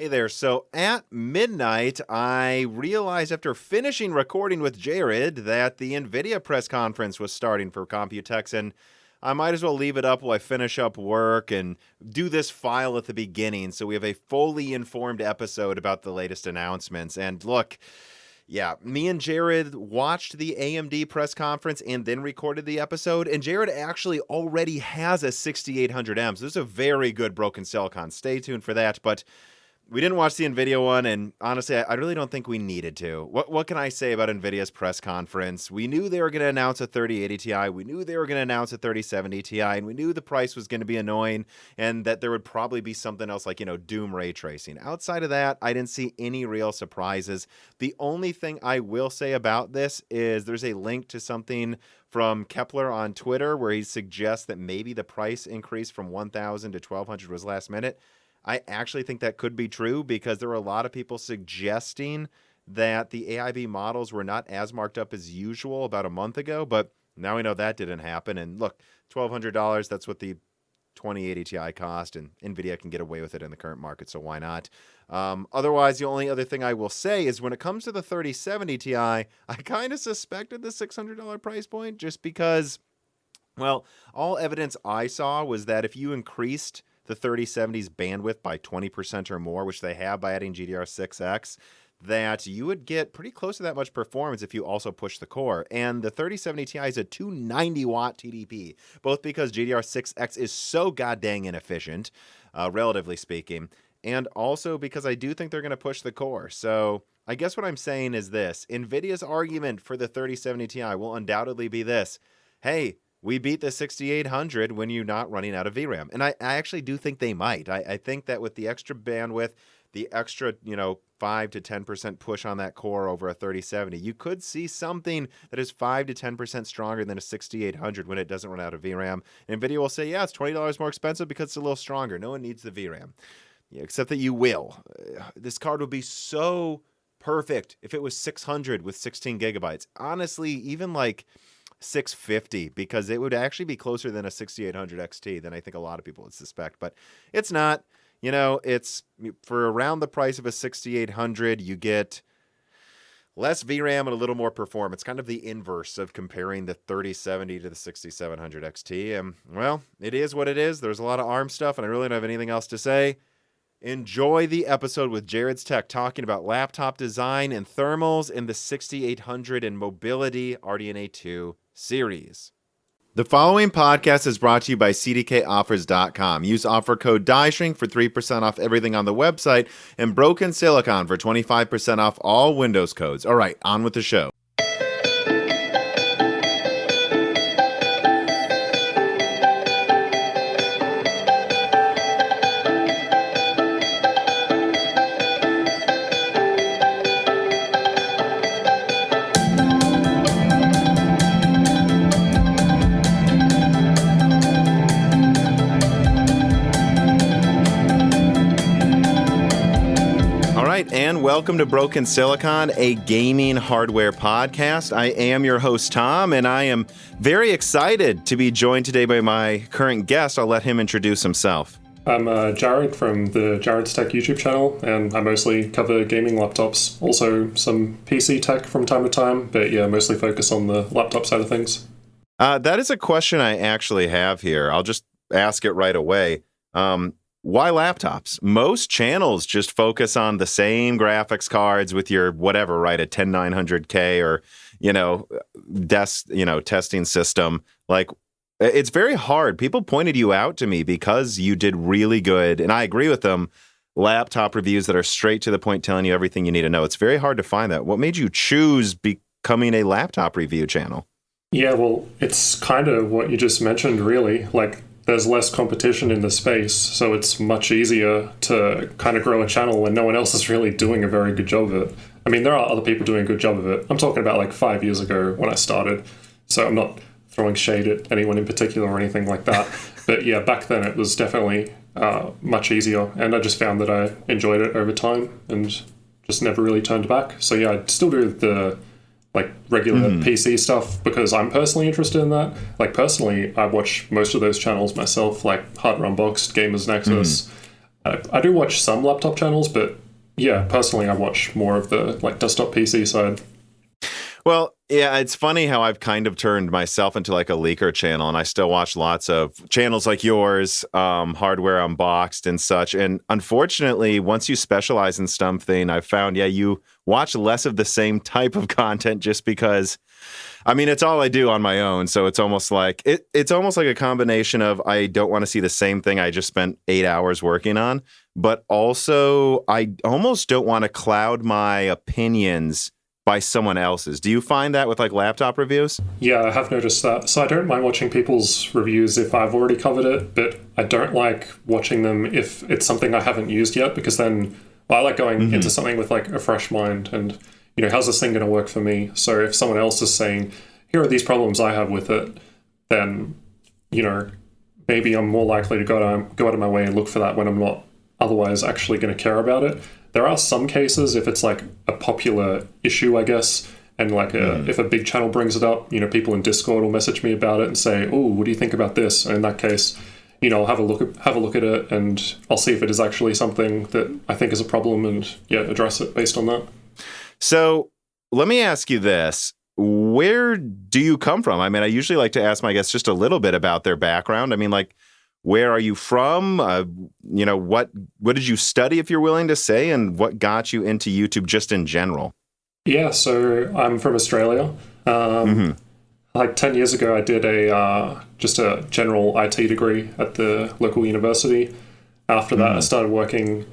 Hey there. So at midnight, I realized after finishing recording with Jared that the Nvidia press conference was starting for Computex, and I might as well leave it up while I finish up work and do this file at the beginning so we have a fully informed episode about the latest announcements. And look, yeah, me and Jared watched the AMD press conference and then recorded the episode, and Jared actually already has a 6800M, so this is a very good broken silicon. Stay tuned for that, but we didn't watch the NVIDIA one, and honestly, I really don't think we needed to. What can I say about NVIDIA's press conference? We knew they were going to announce a 3080 Ti, we knew they were going to announce a 3070 Ti, and we knew the price was going to be annoying, and that there would probably be something else like, Doom ray tracing. Outside of that, I didn't see any real surprises. The only thing I will say about this is there's a link to something from Kepler on Twitter where he suggests that maybe the price increase from 1,000 to 1,200 was last minute. I actually think that could be true because there were a lot of people suggesting that the AIB models were not as marked up as usual about a month ago, but now we know that didn't happen. And look, $1,200, that's what the 2080 Ti cost, and Nvidia can get away with it in the current market, so why not? Otherwise, the only other thing I will say is when it comes to the 3070 Ti, I kind of suspected the $600 price point just because, well, all evidence I saw was that if you increased the 3070's bandwidth by 20% or more, which they have by adding GDDR6X, that you would get pretty close to that much performance if you also push the core. And the 3070 Ti is a 290 watt TDP, both because GDDR6X is so goddamn inefficient, relatively speaking, and also because I do think they're going to push the core. So I guess what I'm saying is this: NVIDIA's argument for the 3070 Ti will undoubtedly be this: hey, we beat the 6800 when you're not running out of VRAM. And I actually do think they might. I think that with the extra bandwidth, the extra, 5 to 10% push on that core over a 3070, you could see something that is 5 to 10% stronger than a 6800 when it doesn't run out of VRAM. NVIDIA will say, yeah, it's $20 more expensive because it's a little stronger. No one needs the VRAM. Yeah, except that you will. This card would be so perfect if it was 600 with 16 gigabytes. Honestly, even like 650, because it would actually be closer than a 6800 XT than I think a lot of people would suspect, but it's not. It's for around the price of a 6800, you get less VRAM and a little more performance, kind of the inverse of comparing the 3070 to the 6700 XT. And well, it is what it is. There's a lot of ARM stuff, and I really don't have anything else to say. Enjoy the episode with Jarrod'sTech talking about laptop design and thermals in the 6800 and mobility RDNA 2 series. The following podcast is brought to you by CDKOffers.com. Use offer code dieshrink for 3% off everything on the website and Broken Silicon for 25% off all Windows codes. All right, on with the show. And welcome to Broken Silicon, a gaming hardware podcast. I am your host, Tom, and I am very excited to be joined today by my current guest. I'll let him introduce himself. I'm Jared from the Jarrod'sTech YouTube channel, and I mostly cover gaming laptops, also some PC tech from time to time, but yeah, mostly focus on the laptop side of things. That is a question I actually have here. I'll just ask it right away. Why laptops? Most channels just focus on the same graphics cards with your whatever, right? A 10900K or, testing system. Like, it's very hard. People pointed you out to me because you did really good, and I agree with them, laptop reviews that are straight to the point, telling you everything you need to know. It's very hard to find that. What made you choose becoming a laptop review channel? Yeah, well, it's kind of what you just mentioned, really. Like, there's less competition in the space, so it's much easier to kind of grow a channel when no one else is really doing a very good job of it. I mean, there are other people doing a good job of it. I'm talking about like 5 years ago when I started, so I'm not throwing shade at anyone in particular or anything like that. But yeah, back then it was definitely much easier, and I just found that I enjoyed it over time and just never really turned back. So yeah, I still do the regular PC stuff because I'm personally interested in that. Like, personally, I watch most of those channels myself, like Hardware Unboxed, Gamers Nexus, I do watch some laptop channels, but yeah, personally, I watch more of the like desktop PC side. Well, yeah, it's funny how I've kind of turned myself into like a leaker channel, and I still watch lots of channels like yours, Hardware Unboxed and such. And unfortunately, once you specialize in something, I've found, yeah, you watch less of the same type of content just because, I mean, it's all I do on my own. So it's almost like it's almost like a combination of I don't want to see the same thing I just spent 8 hours working on, but also I almost don't want to cloud my opinions by someone else's. Do you find that with like laptop reviews? Yeah, I have noticed that. So I don't mind watching people's reviews if I've already covered it, but I don't like watching them if it's something I haven't used yet, because then I like going into something with like a fresh mind and, you know, how's this thing going to work for me? So if someone else is saying, here are these problems I have with it, then, you know, maybe I'm more likely to go out of my way and look for that when I'm not otherwise actually going to care about it. There are some cases if it's like a popular issue, I guess, and like if a big channel brings it up, you know, people in Discord will message me about it and say, "Oh, what do you think about this?" And in that case, you know, I'll have a look at it, and I'll see if it is actually something that I think is a problem, and yeah, address it based on that. So let me ask you this. Where do you come from? I mean, I usually like to ask my guests just a little bit about their background. I mean, like, where are you from? You know, what did you study, if you're willing to say, and what got you into YouTube just in general? Yeah, so I'm from Australia. Like 10 years ago, I did just a general IT degree at the local university. After that, I started working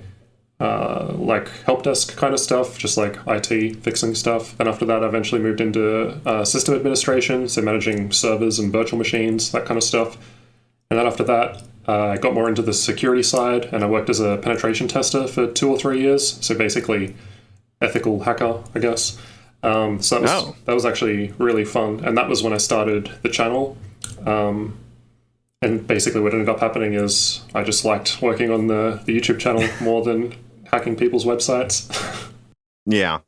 like help desk kind of stuff, just like IT fixing stuff. And after that, I eventually moved into system administration, so managing servers and virtual machines, that kind of stuff. And then after that, I got more into the security side, and I worked as a penetration tester for 2 or 3 years. So basically, ethical hacker, I guess. So that was actually really fun, and that was when I started the channel. And basically, what ended up happening is I just liked working on the YouTube channel more than hacking people's websites. Yeah.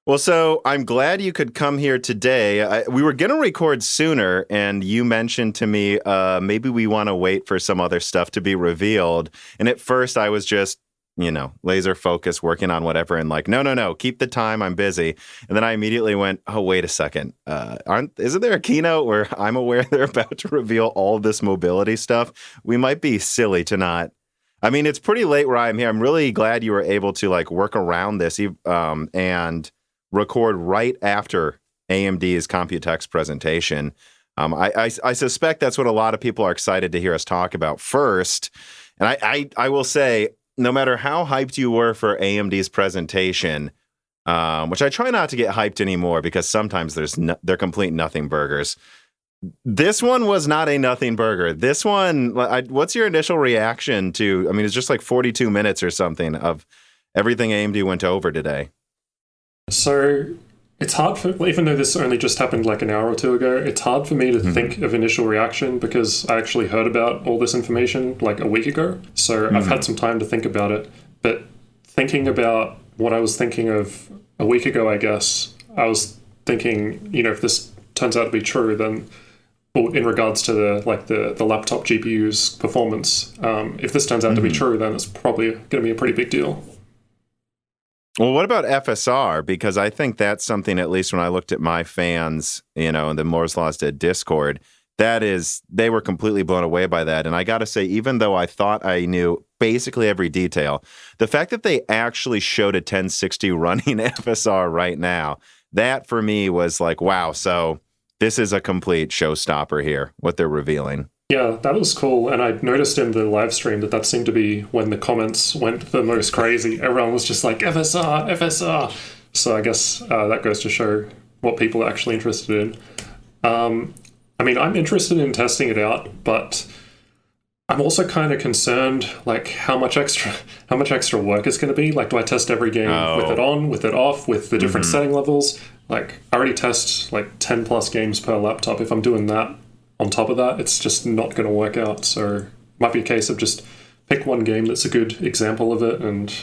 Well, so I'm glad you could come here today. We were going to record sooner, and you mentioned to me maybe we want to wait for some other stuff to be revealed. And at first, I was just, you know, laser focused, working on whatever, and like, no, keep the time, I'm busy. And then I immediately went, oh, wait a second. Isn't there a keynote where I'm aware they're about to reveal all this mobility stuff? We might be silly to not. I mean, it's pretty late where I'm here. I'm really glad you were able to like work around this and record right after AMD's Computex presentation. I suspect that's what a lot of people are excited to hear us talk about first. And I will say, no matter how hyped you were for AMD's presentation, which I try not to get hyped anymore because sometimes they're complete nothing burgers. This one was not a nothing burger. This one, what's your initial reaction to, I mean, it's just like 42 minutes or something of everything AMD went over today. So it's hard for, even though this only just happened like an hour or two ago, it's hard for me to think of initial reaction because I actually heard about all this information like a week ago. So I've had some time to think about it. But thinking about what I was thinking of a week ago, I guess, I was thinking, you know, if this turns out to be true, then in regards to the laptop GPU's performance, if this turns out to be true, then it's probably going to be a pretty big deal. Well, what about FSR? Because I think that's something, at least when I looked at my fans, you know, in the Moore's Law's Dead Discord, they were completely blown away by that. And I got to say, even though I thought I knew basically every detail, the fact that they actually showed a 1060 running FSR right now, that for me was like, wow, so this is a complete showstopper here, what they're revealing. Yeah, that was cool. And I noticed in the live stream that seemed to be when the comments went the most crazy. Everyone was just like, FSR, FSR. So I guess that goes to show what people are actually interested in. I mean, I'm interested in testing it out, but I'm also kind of concerned, like, how much extra work it's going to be. Like, do I test every game with it on, with it off, with the different setting levels? Like, I already test like 10 plus games per laptop. If I'm doing that on top of that, it's just not going to work out. So it might be a case of just pick one game that's a good example of it, and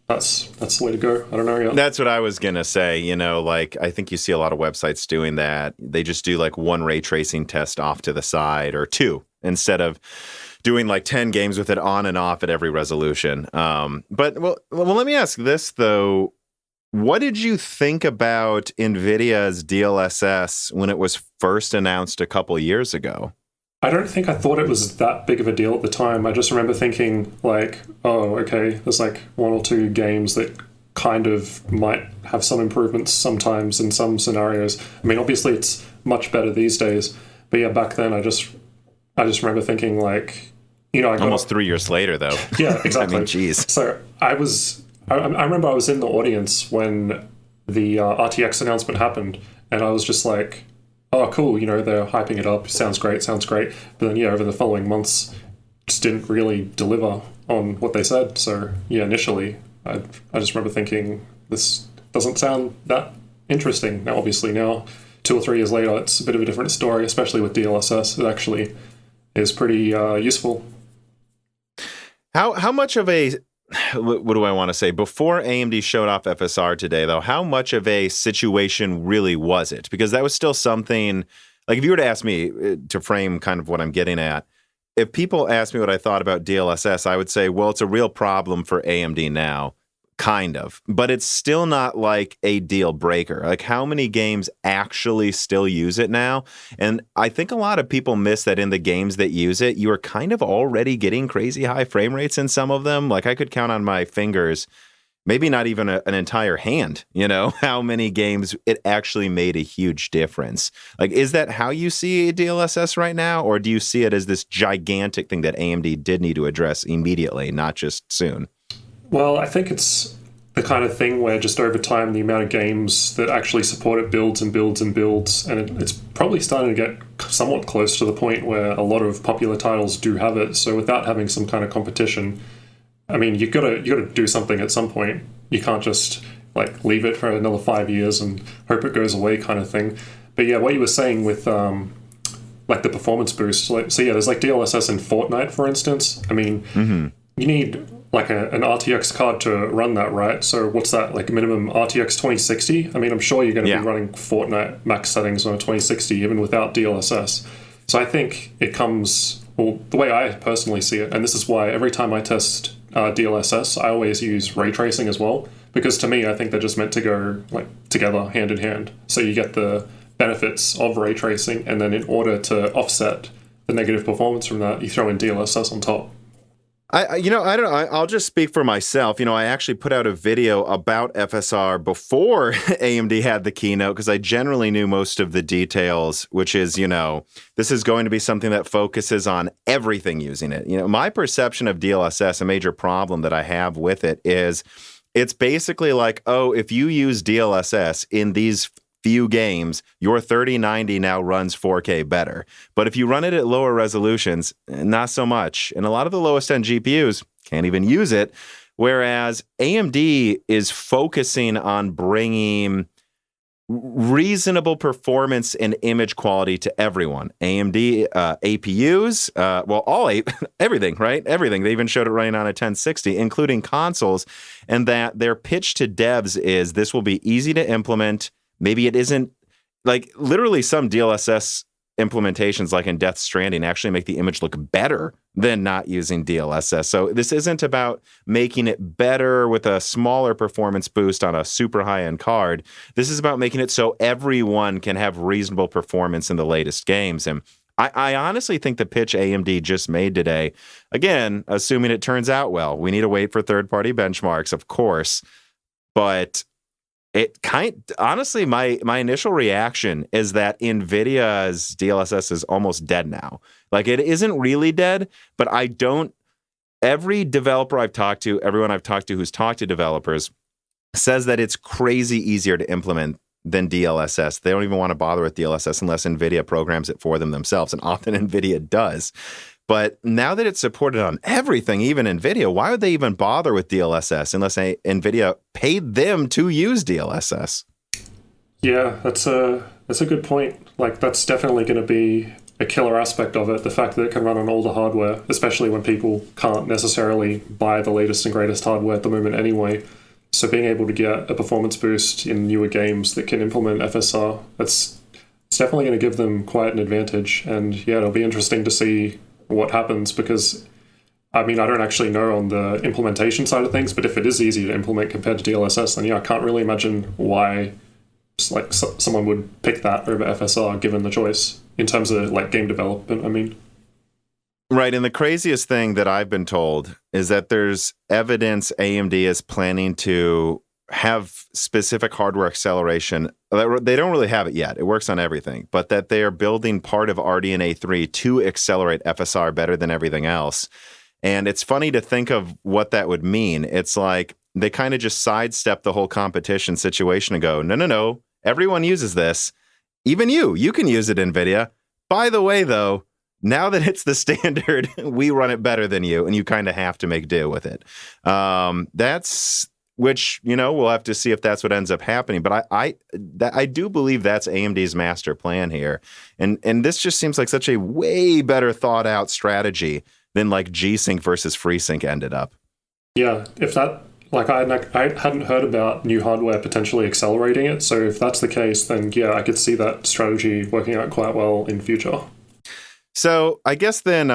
that's the way to go. I don't know yet. That's what I was going to say. You know, like, I think you see a lot of websites doing that. They just do like one ray tracing test off to the side, or two, instead of doing like 10 games with it on and off at every resolution. But let me ask this though. What did you think about NVIDIA's DLSS when it was first announced a couple years ago? I don't think I thought it was that big of a deal at the time. I just remember thinking like, oh, okay, there's like one or two games that kind of might have some improvements sometimes in some scenarios. I mean, obviously it's much better these days, but yeah, back then I just remember thinking like, I got almost 3 years later though. Yeah, exactly. I mean, geez. So I remember I was in the audience when the RTX announcement happened, and I was just like, oh, cool, they're hyping it up, sounds great. But then, over the following months, just didn't really deliver on what they said. So, initially, I just remember thinking, this doesn't sound that interesting. Now, obviously, 2 or 3 years later, it's a bit of a different story, especially with DLSS. It actually is pretty useful. How much of a... What do I want to say? Before AMD showed off FSR today, though, how much of a situation really was it? Because that was still something, like if you were to ask me to frame kind of what I'm getting at, if people asked me what I thought about DLSS, I would say, well, it's a real problem for AMD now, kind of. But it's still not like a deal breaker. Like how many games actually still use it now? And I think a lot of people miss that in the games that use it, you are kind of already getting crazy high frame rates in some of them. Like I could count on my fingers, maybe not even an entire hand, how many games it actually made a huge difference. Like, is that how you see DLSS right now? Or do you see it as this gigantic thing that AMD did need to address immediately, not just soon? Well, I think it's the kind of thing where just over time, the amount of games that actually support it builds and builds and builds. And it's probably starting to get somewhat close to the point where a lot of popular titles do have it. So without having some kind of competition, I mean, you gotta do something at some point. You can't just like leave it for another 5 years and hope it goes away kind of thing. But yeah, what you were saying with like the performance boost. There's like DLSS in Fortnite, for instance. I mean, you need like an RTX card to run that, right? So what's that, like minimum RTX 2060? I mean, I'm sure you're going to be running Fortnite max settings on a 2060 even without DLSS. So I think it comes, well, the way I personally see it, and this is why every time I test DLSS, I always use ray tracing as well, because to me, I think they're just meant to go like together, hand in hand. So you get the benefits of ray tracing, and then in order to offset the negative performance from that, you throw in DLSS on top. I don't know. I'll just speak for myself. I actually put out a video about FSR before AMD had the keynote because I generally knew most of the details, which is, this is going to be something that focuses on everything using it. My perception of DLSS, a major problem that I have with it is it's basically like, oh, if you use DLSS in these few games, your 3090 now runs 4K better. But if you run it at lower resolutions, not so much. And a lot of the lowest end GPUs can't even use it. Whereas AMD is focusing on bringing reasonable performance and image quality to everyone. AMD APUs, everything, right? Everything. They even showed it running on a 1060, including consoles. And that their pitch to devs is this will be easy to implement. Maybe it isn't, like literally some DLSS implementations like in Death Stranding actually make the image look better than not using DLSS. So this isn't about making it better with a smaller performance boost on a super high-end card. This is about making it so everyone can have reasonable performance in the latest games. And I honestly think the pitch AMD just made today, again, assuming it turns out well, we need to wait for third-party benchmarks, of course, but honestly, my initial reaction is that NVIDIA's DLSS is almost dead now. Like, it isn't really dead, but every developer I've talked to, everyone I've talked to who's talked to developers says that it's crazy easier to implement than DLSS. They don't even want to bother with DLSS unless NVIDIA programs it for them themselves, and often NVIDIA does. But now that it's supported on everything, even NVIDIA, why would they even bother with DLSS unless NVIDIA paid them to use DLSS? Yeah, that's a good point. Like, that's definitely going to be a killer aspect of it, the fact that it can run on older hardware, especially when people can't necessarily buy the latest and greatest hardware at the moment anyway. So being able to get a performance boost in newer games that can implement FSR, it's definitely going to give them quite an advantage. And yeah, it'll be interesting to see what happens, because I mean, I don't actually know on the implementation side of things, but if it is easy to implement compared to DLSS, then yeah, I can't really imagine why like someone would pick that over FSR given the choice in terms of like game development, I mean. Right, and the craziest thing that I've been told is that there's evidence AMD is planning to have specific hardware acceleration. They don't really have it yet. It works on everything, but that they are building part of RDNA 3 to accelerate FSR better than everything else. And it's funny to think of what that would mean. It's like they kind of just sidestep the whole competition situation and go, no, everyone uses this. Even you can use it, NVIDIA. By the way, though, now that it's the standard, we run it better than you, and you kind of have to make do with it. Which, we'll have to see if that's what ends up happening. But I do believe that's AMD's master plan here. And this just seems like such a way better thought out strategy than like G-Sync versus FreeSync ended up. Yeah, if that, like I hadn't heard about new hardware potentially accelerating it. So if that's the case, then yeah, I could see that strategy working out quite well in future. So I guess then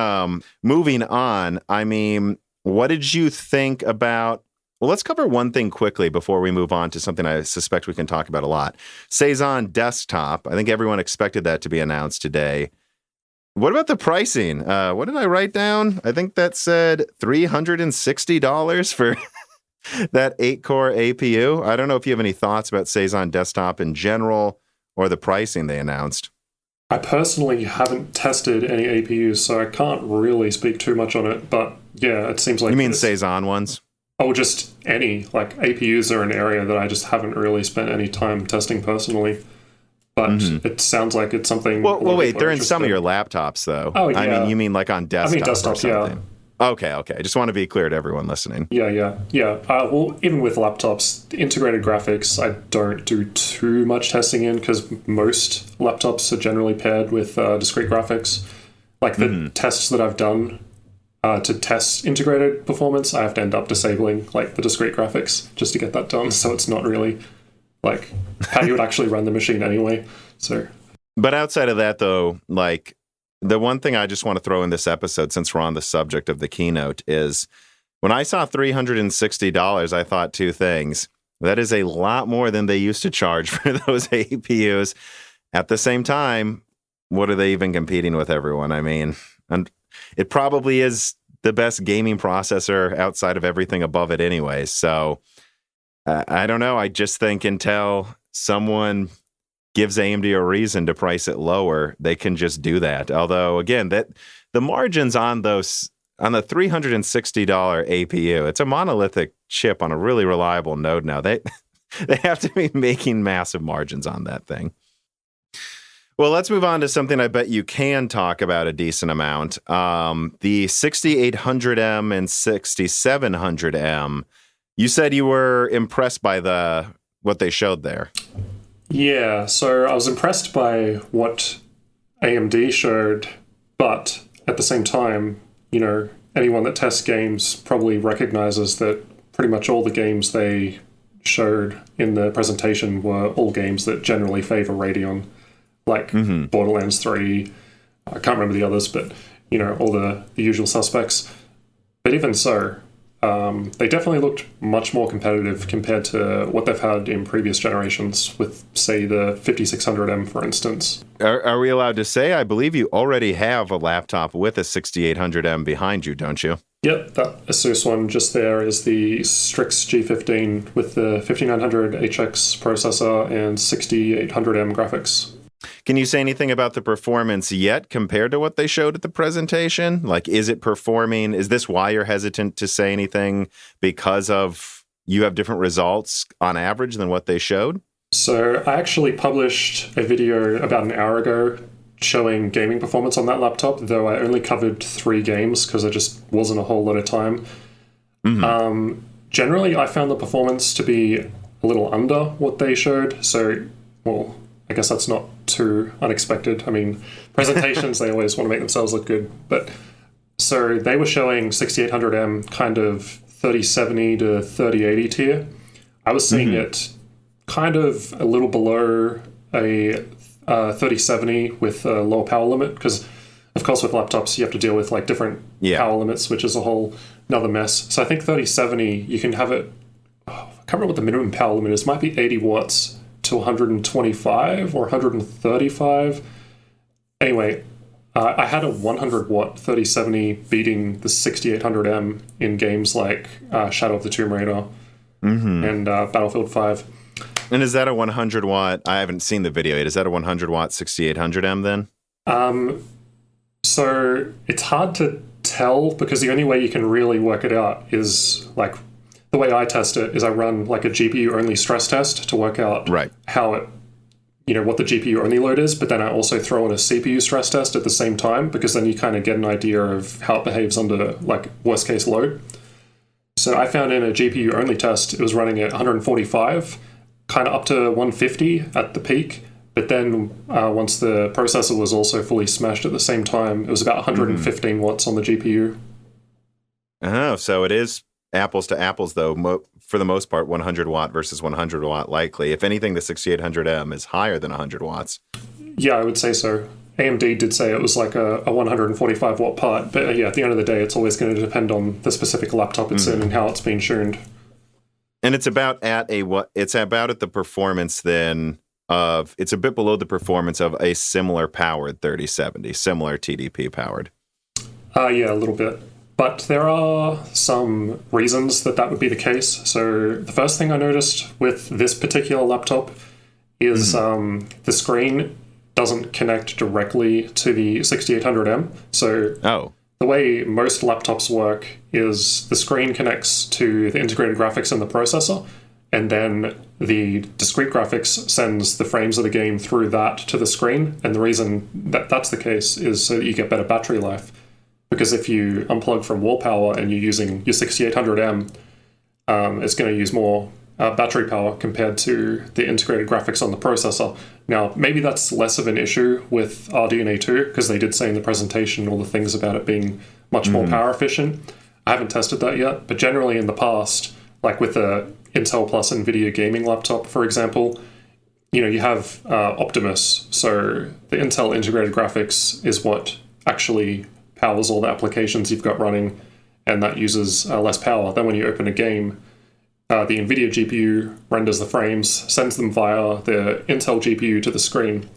moving on, I mean, what did you think about, well, let's cover one thing quickly before we move on to something I suspect we can talk about a lot. Cezanne desktop. I think everyone expected that to be announced today. What about the pricing? What did I write down? I think that said $360 for that 8-core APU. I don't know if you have any thoughts about Cezanne desktop in general or the pricing they announced. I personally haven't tested any APUs, so I can't really speak too much on it. But yeah, it seems like... You mean Cezanne ones? Oh, just any. Like APUs are an area that I just haven't really spent any time testing personally. But it sounds like it's something... Well, wait, they're in some of your laptops, though. Oh, yeah. I mean, you mean like on desktop? I mean desktop, or something. Yeah. Okay. I just want to be clear to everyone listening. Yeah. Well, even with laptops, integrated graphics, I don't do too much testing in because most laptops are generally paired with discrete graphics. Like the tests that I've done to test integrated performance, I have to end up disabling like the discrete graphics just to get that done. So it's not really like how you would actually run the machine anyway. So, but outside of that, though, like the one thing I just want to throw in this episode, since we're on the subject of the keynote, is when I saw $360, I thought two things. That is a lot more than they used to charge for those APUs. At the same time, what are they even competing with, everyone? I mean, and it probably is the best gaming processor outside of everything above it anyway. So I don't know. I just think until someone gives AMD a reason to price it lower, they can just do that. Although, again, that the margins on those, on the $360 APU, it's a monolithic chip on a really reliable node now. They have to be making massive margins on that thing. Well, let's move on to something I bet you can talk about a decent amount. The 6800M and 6700M. You said you were impressed by what they showed there. Yeah, so I was impressed by what AMD showed, but at the same time, anyone that tests games probably recognizes that pretty much all the games they showed in the presentation were all games that generally favor Radeon, like Borderlands 3. I can't remember the others, but, all the usual suspects. But even so, they definitely looked much more competitive compared to what they've had in previous generations with, say, the 5600M, for instance. Are we allowed to say? I believe you already have a laptop with a 6800M behind you, don't you? Yep, that Asus one just there is the Strix G15 with the 5900 HX processor and 6800M graphics. Can you say anything about the performance yet compared to what they showed at the presentation? Like, is it performing? Is this why you're hesitant to say anything, because of you have different results on average than what they showed? So I actually published a video about an hour ago showing gaming performance on that laptop, though I only covered 3 games because there just wasn't a whole lot of time. Generally, I found the performance to be a little under what they showed. So, well, I guess that's not too unexpected. I mean, presentations, they always want to make themselves look good. But so they were showing 6800M kind of 3070 to 3080 tier. I was seeing it kind of a little below a 3070 with a lower power limit, because a of course, with laptops, you have to deal with like different power limits, which is a whole another mess. So I think 3070, you can have it, I can't remember what the minimum power limit is. It might be 80 watts to 125 or 135. Anyway, I had a 100 watt 3070 beating the 6800M in games like Shadow of the Tomb Raider and Battlefield 5. And is that a 100 watt? I haven't seen the video yet. Is that a 100 watt 6800M then? So it's hard to tell because the only way you can really work it out is like the way I test it is I run like a GPU only stress test to work out how it, what the GPU only load is, but then I also throw in a CPU stress test at the same time because then you kind of get an idea of how it behaves under like worst case load. So I found in a GPU only test, it was running at 145, kind of up to 150 at the peak. But then once the processor was also fully smashed at the same time, it was about 115 watts on the GPU. Oh, so it is apples to apples, though, for the most part, 100 watt versus 100 watt likely. If anything, the 6800M is higher than 100 watts. Yeah, I would say so. AMD did say it was like a 145 watt part. But at the end of the day, it's always going to depend on the specific laptop it's in and how it's being tuned. And it's about at the performance then of, it's a bit below the performance of a similar powered 3070, similar TDP powered. Yeah, a little bit. But there are some reasons that would be the case. So the first thing I noticed with this particular laptop is the screen doesn't connect directly to the 6800M. So the way most laptops work is the screen connects to the integrated graphics in the processor, and then the discrete graphics sends the frames of the game through that to the screen. And the reason that that's the case is so that you get better battery life. Because if you unplug from wall power and you're using your 6800M, it's going to use more battery power compared to the integrated graphics on the processor. Now, maybe that's less of an issue with RDNA 2, because they did say in the presentation all the things about it being much more power efficient. I haven't tested that yet, but generally in the past, like with the Intel plus Nvidia gaming laptop, for example, you have Optimus. So the Intel integrated graphics is what actually powers all the applications you've got running, and that uses less power. Then when you open a game, the Nvidia GPU renders the frames, sends them via the Intel GPU to the screen.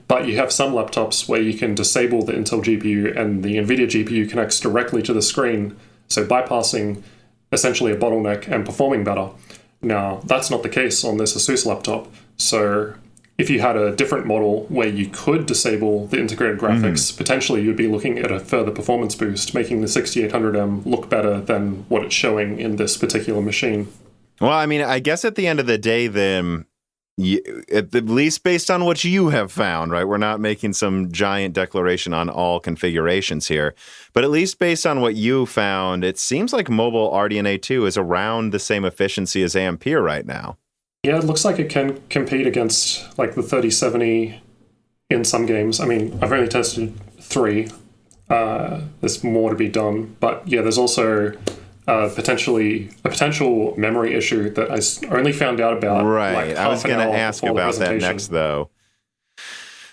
But you have some laptops where you can disable the Intel GPU and the Nvidia GPU connects directly to the screen, so bypassing essentially a bottleneck and performing better. Now, that's not the case on this Asus laptop. So if you had a different model where you could disable the integrated graphics, potentially you'd be looking at a further performance boost, making the 6800M look better than what it's showing in this particular machine. Well, I mean, I guess at the end of the day, then, at least based on what you have found, right? We're not making some giant declaration on all configurations here, but at least based on what you found, it seems like mobile RDNA 2 is around the same efficiency as Ampere right now. Yeah, it looks like it can compete against like the 3070 in some games. I mean, I've only tested 3. There's more to be done, but yeah, there's also potentially a potential memory issue that I only found out about. Right, I was going to ask about that next, though.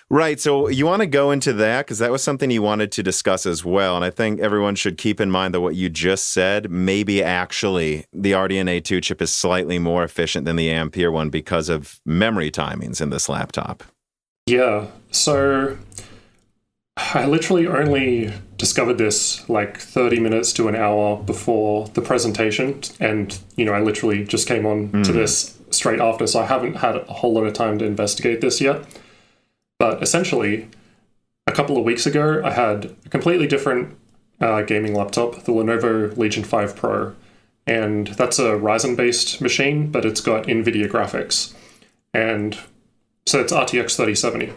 Right, so you want to go into that because that was something you wanted to discuss as well, and I think everyone should keep in mind that what you just said, maybe actually the RDNA 2 chip is slightly more efficient than the Ampere one because of memory timings in this laptop. Yeah, so I literally only discovered this like 30 minutes to an hour before the presentation, and I literally just came on to this straight after, so I haven't had a whole lot of time to investigate this yet. But essentially, a couple of weeks ago, I had a completely different gaming laptop, the Lenovo Legion 5 Pro, and that's a Ryzen-based machine, but it's got NVIDIA graphics, and so it's RTX 3070.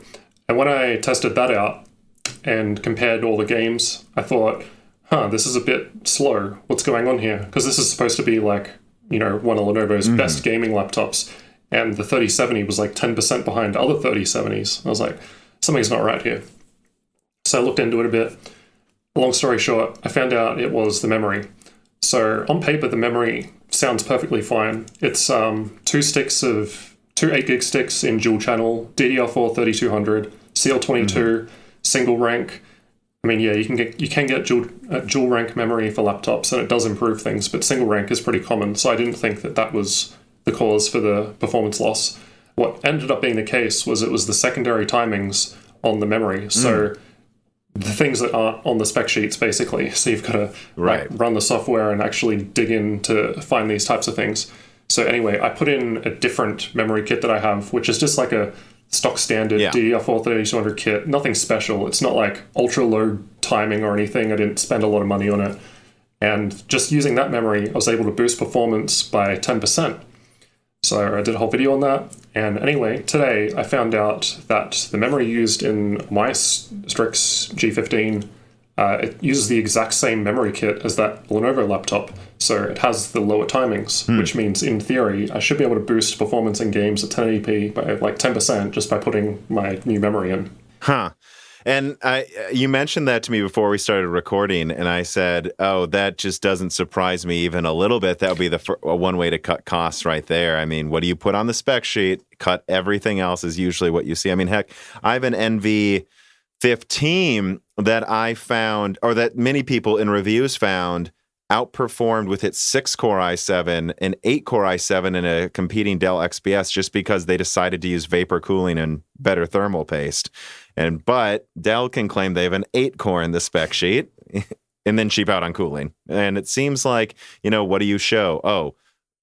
And when I tested that out and compared all the games, I thought, this is a bit slow. What's going on here? Because this is supposed to be like, one of Lenovo's best gaming laptops. And the 3070 was like 10% behind other 3070s. I was like, something's not right here. So I looked into it a bit. Long story short, I found out it was the memory. So on paper, the memory sounds perfectly fine. It's 2 8 gig sticks in dual channel, DDR4 3200, CL22, single rank, I mean, yeah, you can get dual rank memory for laptops, and it does improve things, but single rank is pretty common. So I didn't think that was the cause for the performance loss. What ended up being the case was it was the secondary timings on the memory. So the things that aren't on the spec sheets, basically. So you've got to run the software and actually dig in to find these types of things. So anyway, I put in a different memory kit that I have, which is just like a stock standard DDR4 3200 kit. Nothing special. It's not like ultra low timing or anything. I didn't spend a lot of money on it. And just using that memory, I was able to boost performance by 10%. So I did a whole video on that. And anyway, today I found out that the memory used in my Strix G15, it uses the exact same memory kit as that Lenovo laptop. So it has the lower timings, which means in theory, I should be able to boost performance in games at 1080p by like 10% just by putting my new memory in. Huh. And you mentioned that to me before we started recording, and I said, oh, that just doesn't surprise me even a little bit. That would be the one way to cut costs right there. I mean, what do you put on the spec sheet? Cut everything else is usually what you see. I mean, heck, I have an NV15 that I found, or that many people in reviews found, outperformed with its 6-core i7 and 8-core i7 in a competing Dell XPS just because they decided to use vapor cooling and better thermal paste. But Dell can claim they have an 8-core in the spec sheet and then cheap out on cooling. And it seems like, what do you show? Oh,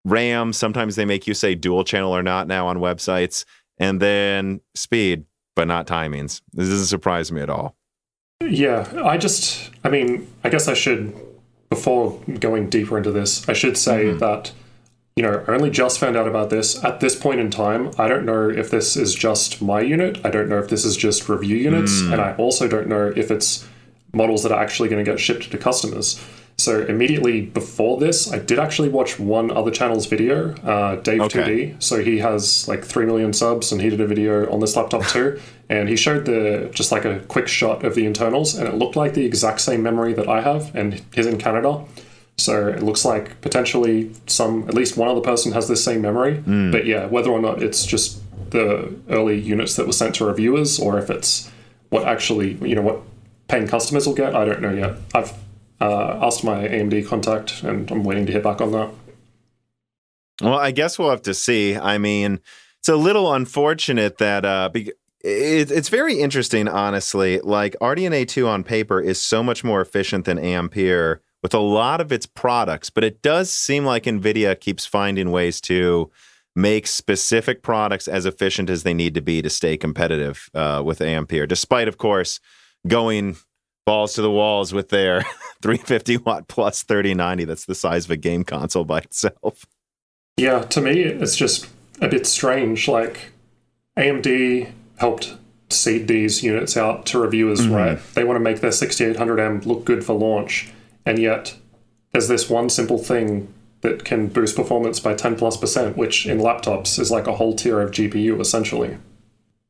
RAM, sometimes they make you say dual channel or not now on websites, and then speed, but not timings. This doesn't surprise me at all. Yeah, I guess I should, before going deeper into this, I should say that, I only just found out about this at this point in time. I don't know if this is just my unit. I don't know if this is just review units. And I also don't know if it's models that are actually going to get shipped to customers. So immediately before this, I did actually watch one other channel's video, Dave 2D. So he has like 3 million subs, and he did a video on this laptop too. And he showed just like a quick shot of the internals, and it looked like the exact same memory that I have, and he's in Canada. So it looks like potentially at least one other person has this same memory. But yeah, whether or not it's just the early units that were sent to reviewers, or if it's what actually, what paying customers will get, I don't know yet. I've asked my AMD contact, and I'm waiting to hear back on that. Well, I guess we'll have to see. I mean, it's a little unfortunate that it's very interesting, honestly. Like RDNA 2 on paper is so much more efficient than Ampere with a lot of its products, but it does seem like NVIDIA keeps finding ways to make specific products as efficient as they need to be to stay competitive with Ampere, despite, of course, going balls to the walls with their 350 watt plus 3090. That's the size of a game console by itself. Yeah, to me, it's just a bit strange. Like, AMD helped seed these units out to reviewers, right? They want to make their 6800M look good for launch, and yet there's this one simple thing that can boost performance by 10+%, which in laptops is like a whole tier of GPU, essentially.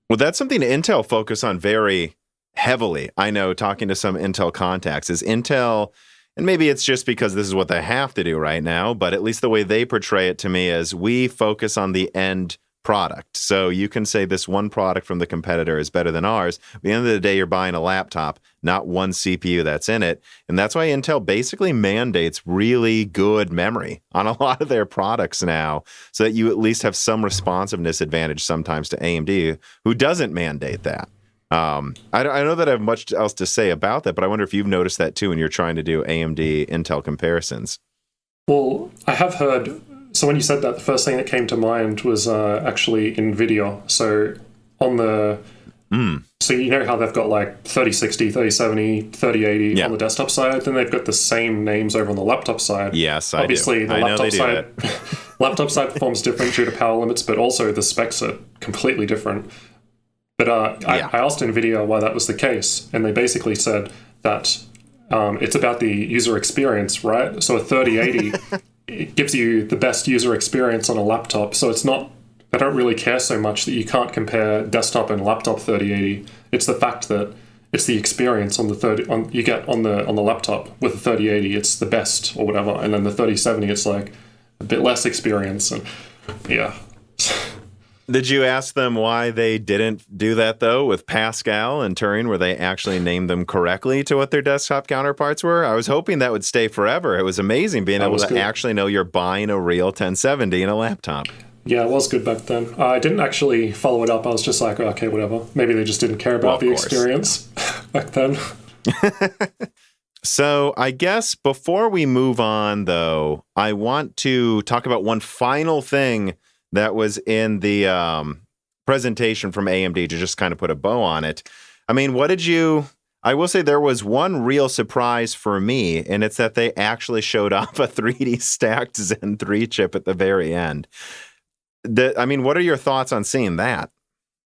Well, that's something Intel focus on very heavily. I know, talking to some Intel contacts, is Intel, and maybe it's just because this is what they have to do right now, but at least the way they portray it to me is we focus on the end product. So you can say this one product from the competitor is better than ours. At the end of the day, you're buying a laptop, not one CPU that's in it. And that's why Intel basically mandates really good memory on a lot of their products now, so that you at least have some responsiveness advantage sometimes to AMD, who doesn't mandate that. I know that I have much else to say about that, but I wonder if you've noticed that too when you're trying to do AMD Intel comparisons. Well, I have heard. So when you said that, the first thing that came to mind was actually NVIDIA. So on the so you know how they've got like 3060, 3070, 3080 on the desktop side, then they've got the same names over on the laptop side. Yes, obviously I do. The laptop side laptop side performs different due to power limits, but also the specs are completely different. But I asked NVIDIA why that was the case, and they basically said that it's about the user experience, right? So a 3080, it gives you the best user experience on a laptop. So it's not, they don't really care so much that you can't compare desktop and laptop 3080. It's the fact that it's the experience on the you get on the laptop with the 3080. It's the best or whatever, and then the 3070, it's like a bit less experience, and yeah. Did you ask them why they didn't do that, though, with Pascal and Turing, where they actually named them correctly to what their desktop counterparts were? I was hoping that would stay forever. It was amazing being able to actually know you're buying a real 1070 in a laptop. Yeah, it was good back then. I didn't actually follow it up. I was just like, okay, whatever. Maybe they just didn't care about the experience back then. So I guess before we move on, though, I want to talk about one final thing that was in the presentation from AMD to just kind of put a bow on it. I mean, I will say there was one real surprise for me, and it's that they actually showed off a 3D stacked Zen 3 chip at the very end. What are your thoughts on seeing that?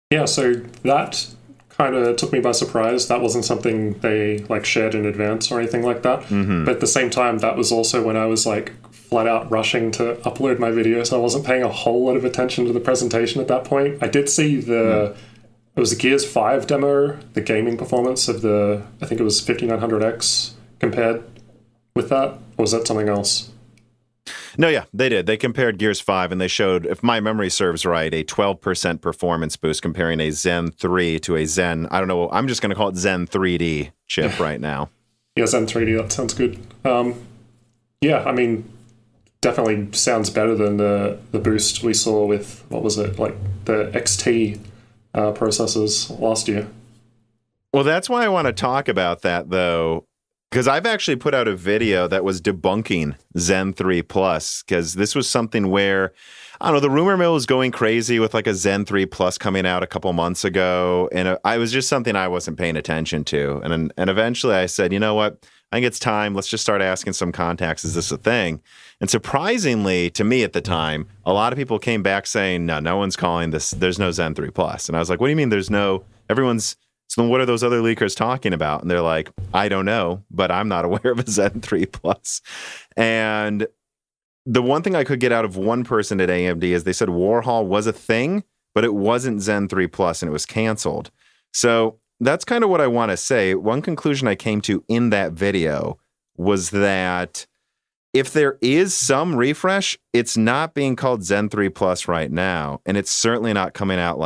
Yeah, so that kind of took me by surprise. That wasn't something they shared in advance or anything like that. Mm-hmm. But at the same time, that was also when I was flat out rushing to upload my video, so I wasn't paying a whole lot of attention to the presentation at that point. I did see it was the Gears 5 demo, the gaming performance of I think it was 5900X compared with that, or was that something else? No, yeah, they did. They compared Gears 5 and they showed, if my memory serves right, a 12% performance boost comparing a Zen 3 to a Zen, I don't know, I'm just going to call it Zen 3D chip right now. Yeah, Zen 3D, that sounds good. Yeah, I mean, definitely sounds better than the boost we saw with, what was it, the XT processors last year. Well, that's why I want to talk about that, though, because I've actually put out a video that was debunking Zen 3 Plus, because this was something where, I don't know, the rumor mill was going crazy with a Zen 3 Plus coming out a couple months ago, and it was just something I wasn't paying attention to. And eventually I said, you know what? I think it's time. Let's just start asking some contacts. Is this a thing? And surprisingly, to me at the time, a lot of people came back saying, no one's calling this. There's no Zen 3 Plus. And I was like, what do you mean there's no? So then what are those other leakers talking about? And they're like, I don't know, but I'm not aware of a Zen 3 Plus. And the one thing I could get out of one person at AMD is they said Warhol was a thing, but it wasn't Zen 3 Plus and it was canceled. So that's kind of what I want to say. One conclusion I came to in that video was that if there is some refresh, it's not being called Zen 3 Plus right now. And it's certainly not coming out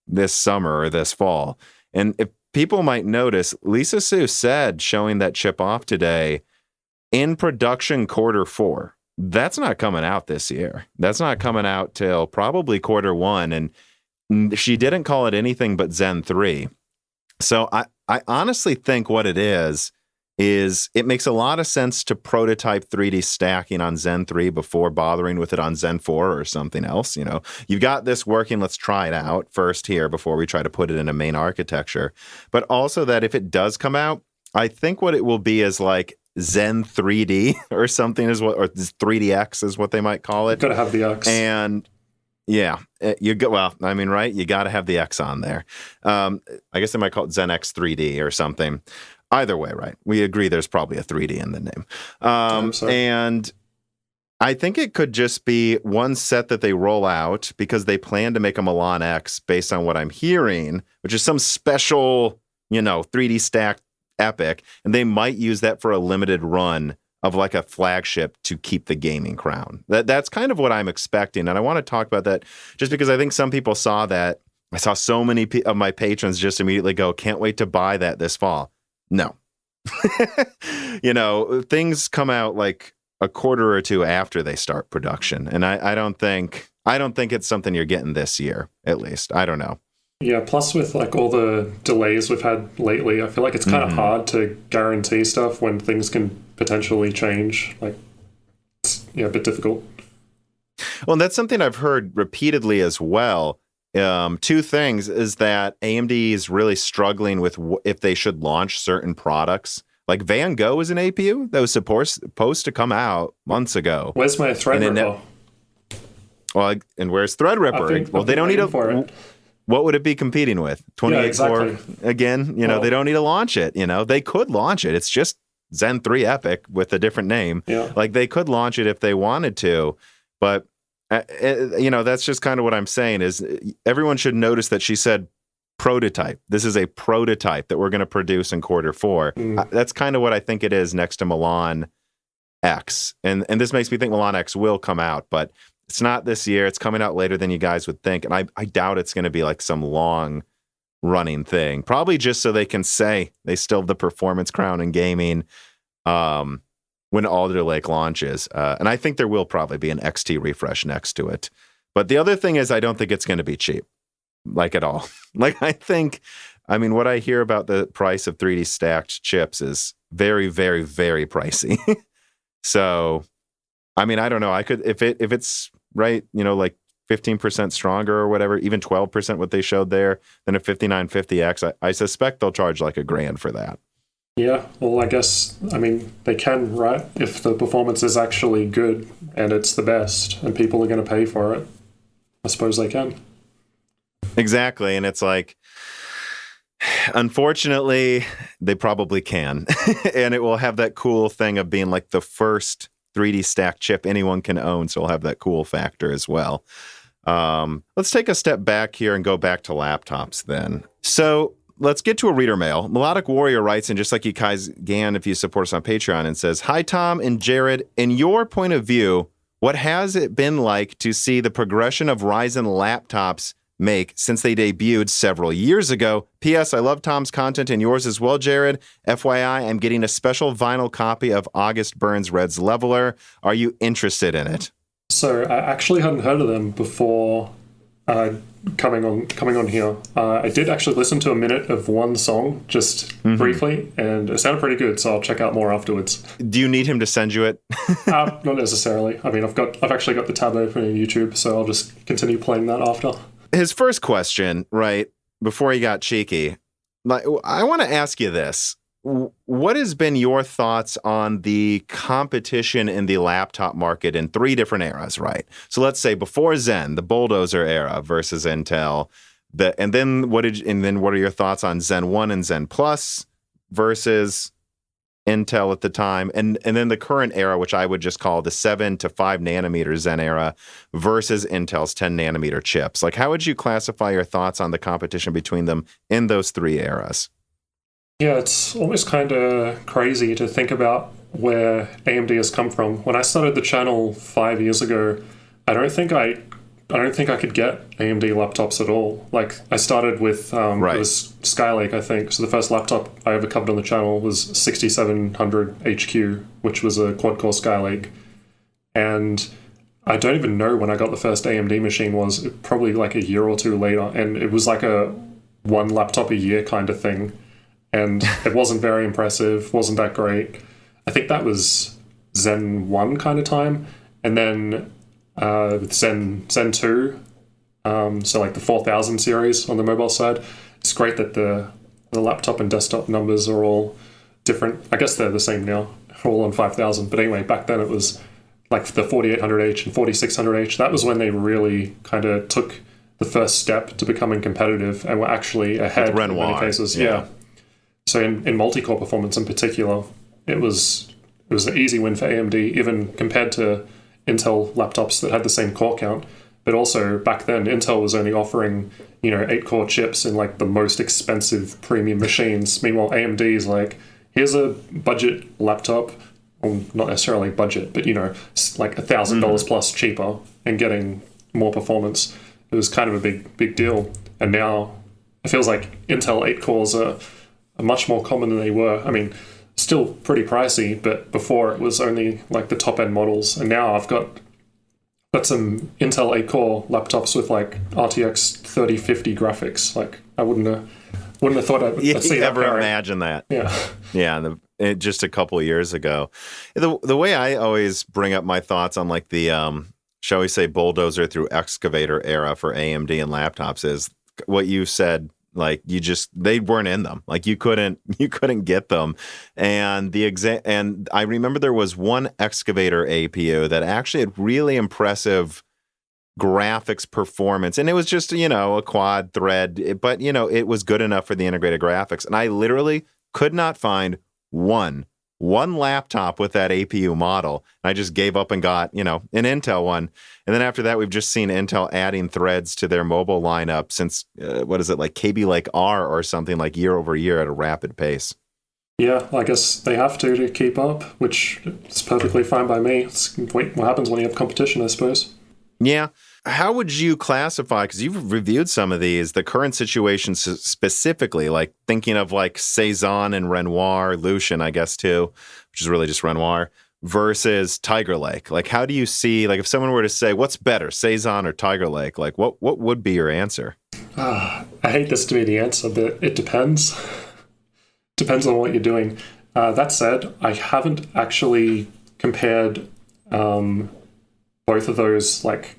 this summer or this fall. And if people might notice, Lisa Su said, showing that chip off today, in production Q4. That's not coming out this year. That's not coming out till probably Q1. And she didn't call it anything but Zen 3. So I honestly think what it is it makes a lot of sense to prototype 3D stacking on Zen 3 before bothering with it on Zen 4 or something else. You've got this working, let's try it out first here before we try to put it in a main architecture. But also that if it does come out, I think what it will be is Zen 3D or something, or 3DX is what they might call it. Got to have the X. And yeah, right? You got to have the X on there. I guess they might call it Zen X 3D or something. Either way, right? We agree there's probably a 3D in the name. And I think it could just be one set that they roll out because they plan to make a Milan X based on what I'm hearing, which is some special, 3D stacked epic. And they might use that for a limited run of a flagship to keep the gaming crown. That's kind of what I'm expecting. And I want to talk about that just because I think some people saw that. I saw so many of my patrons just immediately go, can't wait to buy that this fall. No. Things come out a quarter or two after they start production. And I don't think it's something you're getting this year, at least. I don't know. Yeah, plus with all the delays we've had lately, I feel like it's kind of hard to guarantee stuff when things can potentially change. It's a bit difficult. Well, and that's something I've heard repeatedly as well. Two things is that AMD is really struggling with if they should launch certain products. Van Gogh is an APU that was supposed to come out months ago. Where's my Threadripper? And where's Threadripper? They don't need a. What would it be competing with? 28 core again? They don't need to launch it. They could launch it. It's just Zen 3 Epic with a different name. Yeah. They could launch it if they wanted to, but. That's just kind of what I'm saying is everyone should notice that she said prototype. This is a prototype that we're going to produce in Q4. That's kind of what I think it is next to Milan X. And this makes me think Milan X will come out, but It's not this year. It's coming out later than you guys would think. And I doubt it's going to be like some long running thing. Probably just so they can say they still have the performance crown in gaming when Alder Lake launches. And I think there will probably be an XT refresh next to it. But the other thing is I don't think it's going to be cheap, like at all. Like I mean, what I hear about the price of 3D stacked chips is very, very, very pricey. So, I mean, I don't know. I could, if it's right, like 15% stronger or whatever, even 12% what they showed there, then a 5950X, I suspect they'll charge like $1,000 for that. Yeah, well, I guess, I mean, they can, right? If the performance is actually good and it's the best and people are going to pay for it, I suppose they can. Exactly. And it's like, unfortunately, they probably can. And it will have that cool thing of being like the first 3D stacked chip anyone can own. So it'll have that cool factor as well. Let's take a step back here and go back to laptops then. So let's get to a reader mail. Melodic Warrior writes, and just like you guys can if you support us on Patreon, and says, "Hi, Tom and Jared. In your point of view, what has it been like to see the progression of Ryzen laptops make since they debuted several years ago? P.S. I love Tom's content and yours as well, Jared. FYI, I'm getting a special vinyl copy of August Burns Red's Leveler. Are you interested in it?" So I actually hadn't heard of them before coming on here. I did actually listen to a minute of one song just briefly, and it sounded pretty good. So I'll check out more afterwards. Do you need him to send you it? Not necessarily. I mean, I've actually got the tab open in YouTube, so I'll just continue playing that after. His first question, right, before he got cheeky, like, I want to ask you this. What has been your thoughts on the competition in the laptop market in 3 different eras, right? So let's say before Zen, the bulldozer era versus Intel, and then what are your thoughts on Zen 1 and Zen Plus versus Intel at the time, and then the current era, which I would just call the 7 to 5 nanometer Zen era versus Intel's 10 nanometer chips? Like, how would you classify your thoughts on the competition between them in those 3 eras? Yeah, it's almost kind of crazy to think about where AMD has come from. When I started the channel 5 years ago, I don't think I could get AMD laptops at all. Like, I started with It was Skylake, I think. So the first laptop I ever covered on the channel was 6700 HQ, which was a quad-core Skylake. And I don't even know when I got the first AMD machine was. Probably like a year or 2 later, and it was like a 1 laptop a year kind of thing. And it wasn't very impressive, wasn't that great. I think that was Zen 1 kind of time. And then with Zen 2, so like the 4000 series on the mobile side, it's great that the laptop and desktop numbers are all different. I guess they're the same now, all on 5000. But anyway, back then it was like the 4800H and 4600H. That was when they really kind of took the first step to becoming competitive and were actually ahead in many cases. Yeah. So in multi-core performance in particular, it was an easy win for AMD, even compared to Intel laptops that had the same core count. But also back then, Intel was only offering 8-core chips in like the most expensive premium machines. Meanwhile, AMD is like, here's a budget laptop, well, not necessarily budget, but like $1,000 plus cheaper and getting more performance. It was kind of a big deal. And now it feels like Intel 8 cores are much more common than they were. I mean, still pretty pricey, but before it was only like the top end models. And now I've got some Intel 8-core laptops with like RTX 3050 graphics. Like, I wouldn't have thought I'd see that. Ever imagine that? Yeah. Just a couple of years ago. The way I always bring up my thoughts on like the shall we say bulldozer through excavator era for AMD and laptops is what you said. Like, they weren't in them. Like, you couldn't get them. And and I remember there was one excavator APU that actually had really impressive graphics performance. And it was just, a quad thread, but it was good enough for the integrated graphics. And I literally could not find one laptop with that APU model. And I just gave up and got, an Intel one. And then after that, we've just seen Intel adding threads to their mobile lineup since, like KB Lake R or something, like year over year at a rapid pace. Yeah, I guess they have to keep up, which is perfectly fine by me. It's what happens when you have competition, I suppose. Yeah. How would you classify, because you've reviewed some of these, the current situation specifically, like thinking of like Cezanne and Renoir, Lucian, I guess, too, which is really just Renoir, versus Tiger Lake? Like, how do you see, like, if someone were to say, what's better, Cezanne or Tiger Lake? Like, what would be your answer? I hate this to be the answer, but it depends. Depends on what you're doing. That said, I haven't actually compared both of those like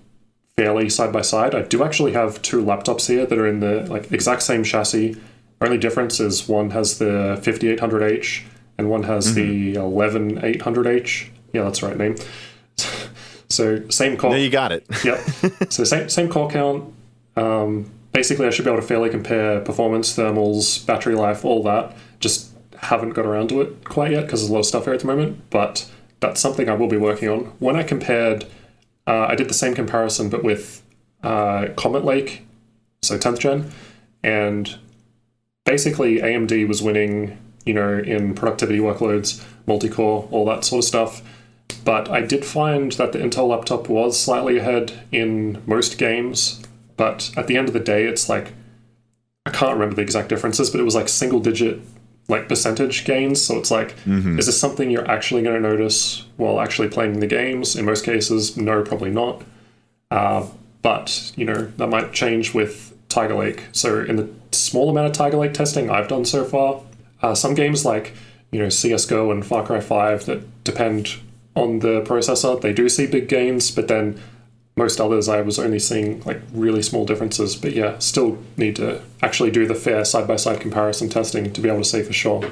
fairly side by side. I do actually have two laptops here that are in the like exact same chassis. Only difference is one has the 5800H and one has the 11800H. Yeah, that's the right name. So same core. No, you got it. Yep. So same core count. Basically, I should be able to fairly compare performance, thermals, battery life, all that. Just haven't got around to it quite yet because there's a lot of stuff here at the moment. But that's something I will be working on. When I compared, I did the same comparison, but with Comet Lake, so 10th gen, and basically AMD was winning, in productivity workloads, multi-core, all that sort of stuff. But I did find that the Intel laptop was slightly ahead in most games. But at the end of the day, it's like, I can't remember the exact differences, but it was like single-digit percentage gains. So it's like, is this something you're actually going to notice while actually playing the games? In most cases, no, probably not. But, that might change with Tiger Lake. So in the small amount of Tiger Lake testing I've done so far, some games like, CSGO and Far Cry 5 that depend on the processor, they do see big gains, but then most others I was only seeing like really small differences. But yeah, still need to actually do the fair side-by-side comparison testing to be able to say for sure.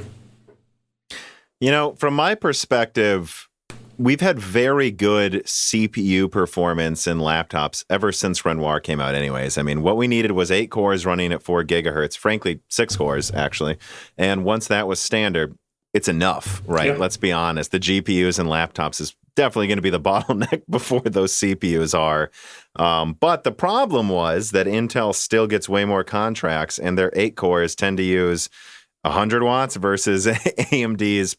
From my perspective, we've had very good CPU performance in laptops ever since Renoir came out anyways. I mean, what we needed was 8 cores running at 4 gigahertz, frankly, 6 cores actually. And once that was standard, it's enough, right? Yeah. Let's be honest. The GPUs and laptops is definitely going to be the bottleneck before those CPUs are. But the problem was that Intel still gets way more contracts, and their 8 cores tend to use 100 watts versus AMD's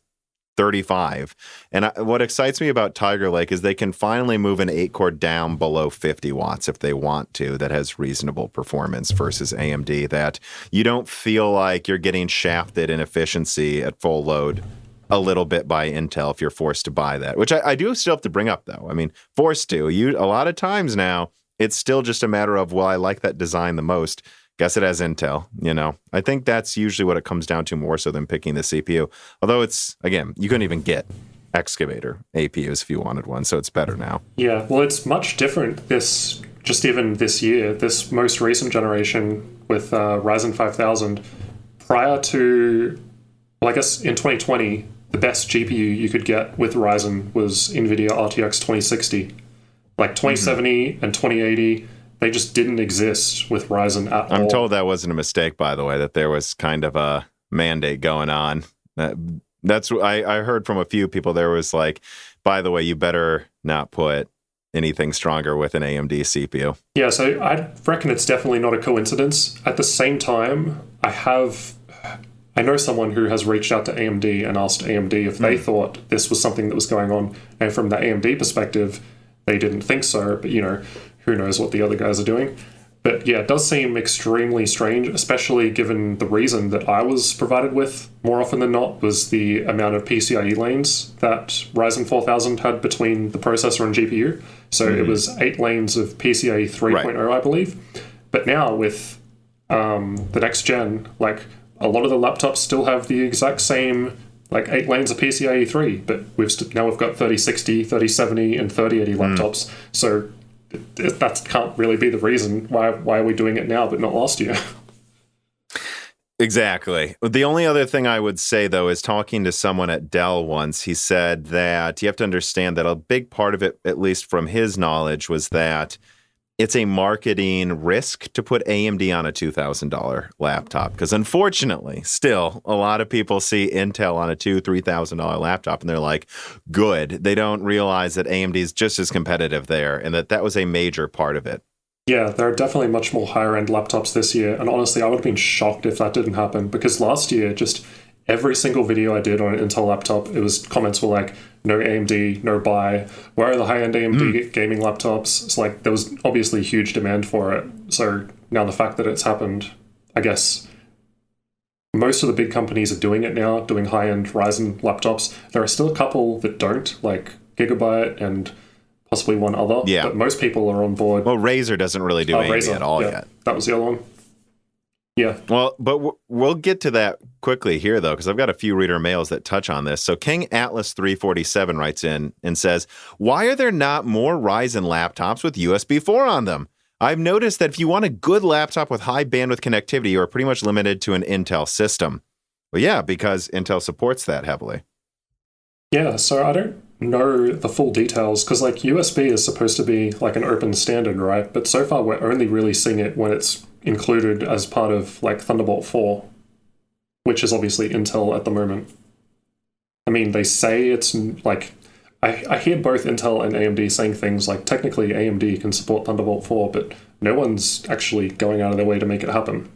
35. And what excites me about Tiger Lake is they can finally move an 8-core down below 50 watts if they want to. That has reasonable performance versus AMD, that you don't feel like you're getting shafted in efficiency at full load a little bit by Intel if you're forced to buy that, which I do still have to bring up, though. I mean, forced to. A lot of times now, it's still just a matter of, well, I like that design the most. Guess it has Intel, I think that's usually what it comes down to more so than picking the CPU. Although again, you couldn't even get Excavator APUs if you wanted one, so it's better now. Yeah, well, it's much different even this year, this most recent generation with Ryzen 5000. Prior to, well, I guess in 2020, the best GPU you could get with Ryzen was Nvidia RTX 2060. Like 2070 and 2080, they just didn't exist with Ryzen at all. I'm told that wasn't a mistake, by the way, that there was kind of a mandate going on. That's I heard from a few people. There was like, by the way, you better not put anything stronger with an AMD CPU. Yeah, so I reckon it's definitely not a coincidence. At the same time, I know someone who has reached out to AMD and asked AMD if they thought this was something that was going on. And from the AMD perspective, they didn't think so, but who knows what the other guys are doing. But yeah, it does seem extremely strange, especially given the reason that I was provided with more often than not was the amount of PCIe lanes that Ryzen 4000 had between the processor and GPU. So it was 8 lanes of PCIe 3.0, I believe. But now with the next gen, like a lot of the laptops still have the exact same 8 lanes of PCIe 3, but now we've got 3060, 3070, and 3080 laptops. So that can't really be the reason why are we doing it now but not last year. Exactly. The only other thing I would say, though, is talking to someone at Dell once, he said that you have to understand that a big part of it, at least from his knowledge, was that it's a marketing risk to put AMD on a $2,000 laptop. Because unfortunately, still, a lot of people see Intel on a $2,000-$3,000 laptop and they're like, good. They don't realize that AMD is just as competitive there and that was a major part of it. Yeah, there are definitely much more higher-end laptops this year. And honestly, I would have been shocked if that didn't happen. Because last year, just every single video I did on an Intel laptop, comments were like, no AMD, no buy. Where are the high-end AMD gaming laptops? It's like there was obviously huge demand for it. So now the fact that it's happened, I guess most of the big companies are doing it now, doing high-end Ryzen laptops. There are still a couple that don't, like Gigabyte and possibly one other. Yeah. But most people are on board. Well, Razer doesn't really do AMD Razer, at all yeah, yet. That was the other one. Yeah. Well, but we'll get to that quickly here, though, because I've got a few reader mails that touch on this. So King Atlas 347 writes in and says, why are there not more Ryzen laptops with USB 4 on them? I've noticed that if you want a good laptop with high bandwidth connectivity, you're pretty much limited to an Intel system. Well, yeah, because Intel supports that heavily. Yeah, so I don't know the full details, because like USB is supposed to be like an open standard, right? But so far we're only really seeing it when it's included as part of like Thunderbolt 4, which is obviously Intel at the moment. I mean, they say it's like, I hear both Intel and AMD saying things like technically AMD can support Thunderbolt 4, but no one's actually going out of their way to make it happen.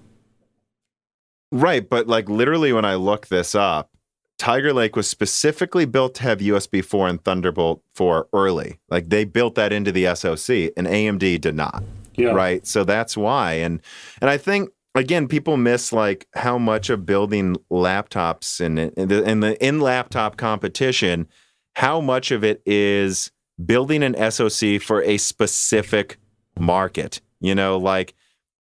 Right, but like literally when I look this up, Tiger Lake was specifically built to have USB 4 and Thunderbolt 4 early. Like they built that into the SoC, and AMD did not. Yeah. Right. So that's why. And I think, again, people miss like how much of building laptops and in the in-laptop competition, how much of it is building an SoC for a specific market. You know, like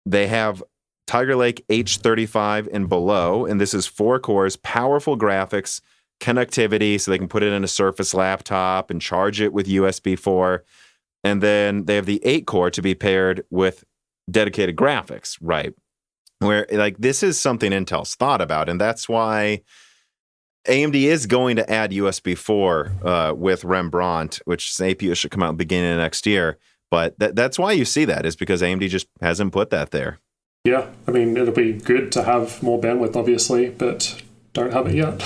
they have Tiger Lake H35 and below, and this is 4 cores, powerful graphics, connectivity, so they can put it in a Surface laptop and charge it with USB 4. And then they have the 8-core to be paired with dedicated graphics, right? Where like this is something Intel's thought about, and that's why AMD is going to add USB 4 with Rembrandt, which APU should come out in the beginning of next year. But that's why you see that, is because AMD just hasn't put that there. Yeah, I mean, it'll be good to have more bandwidth, obviously, but don't have it yet.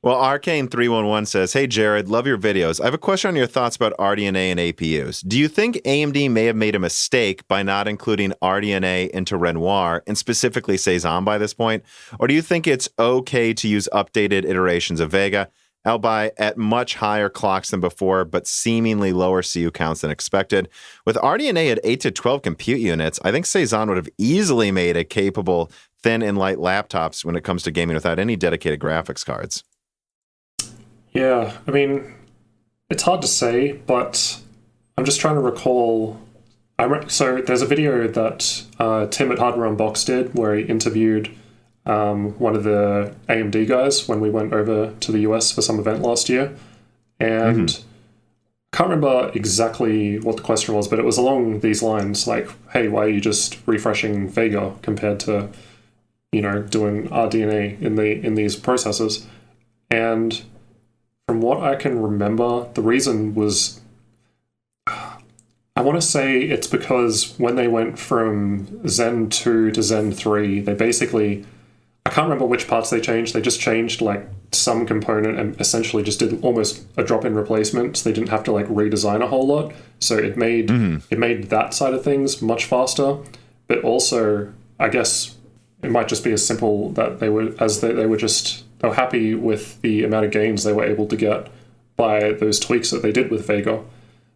Well, Arcane311 says, hey, Jared, love your videos. I have a question on your thoughts about RDNA and APUs. Do you think AMD may have made a mistake by not including RDNA into Renoir, and specifically Cezanne by this point? Or do you think it's okay to use updated iterations of Vega, albeit at much higher clocks than before, but seemingly lower CU counts than expected? With RDNA at 8 to 12 compute units, I think Cezanne would have easily made it capable thin and light laptops when it comes to gaming without any dedicated graphics cards. Yeah, I mean, it's hard to say, but I'm just trying to recall. So there's a video that Tim at Hardware Unboxed did where he interviewed one of the AMD guys when we went over to the US for some event last year. And I can't remember exactly what the question was, but it was along these lines, like, hey, why are you just refreshing Vega compared to, you know, doing RDNA in these processors? And from what I can remember, the reason was, I want to say it's because when they went from Zen 2 to Zen 3, they basically, I can't remember which parts they changed. They just changed like some component and essentially just did almost a drop-in replacement. So they didn't have to like redesign a whole lot. So it made that side of things much faster. But also, I guess it might just be as simple that they were happy with the amount of gains they were able to get by those tweaks that they did with Vega.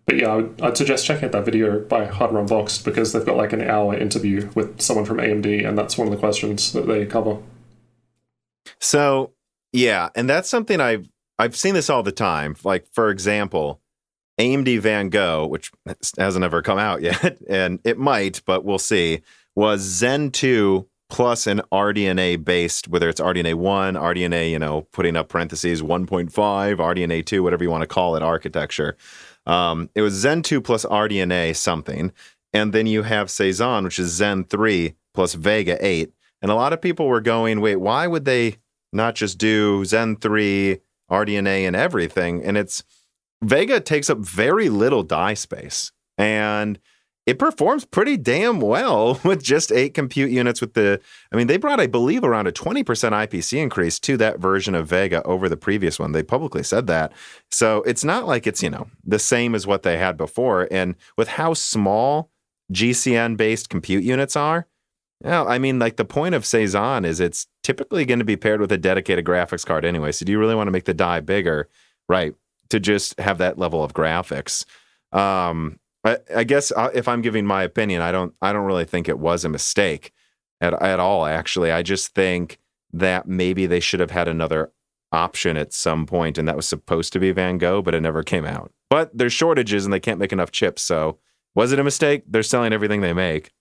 But yeah, I'd suggest checking out that video by Hardware Unboxed, because they've got like an hour interview with someone from AMD, and that's one of the questions that they cover. So yeah, and that's something I've seen this all the time. Like, for example, AMD Van Gogh, which hasn't ever come out yet, and it might, but we'll see, was Zen 2 plus an RDNA based, whether it's RDNA 1, RDNA, you know, putting up parentheses, 1.5, RDNA 2, whatever you want to call it, architecture. It was Zen 2 plus RDNA something. And then you have Cezanne, which is Zen 3 plus Vega 8. And a lot of people were going, wait, why would they not just do Zen 3, RDNA, and everything? And it's, Vega takes up very little die space. And it performs pretty damn well with just 8 compute units with they brought, I believe, around a 20% IPC increase to that version of Vega over the previous one. They publicly said that. So it's not like it's, you know, the same as what they had before. And with how small GCN-based compute units are, Yeah, I mean, like the point of Cezanne is it's typically going to be paired with a dedicated graphics card anyway. So do you really want to make the die bigger, right? To just have that level of graphics. I guess if I'm giving my opinion, I don't really think it was a mistake at all. Actually, I just think that maybe they should have had another option at some point, and that was supposed to be Van Gogh, but it never came out. But there's shortages, and they can't make enough chips. So was it a mistake? They're selling everything they make.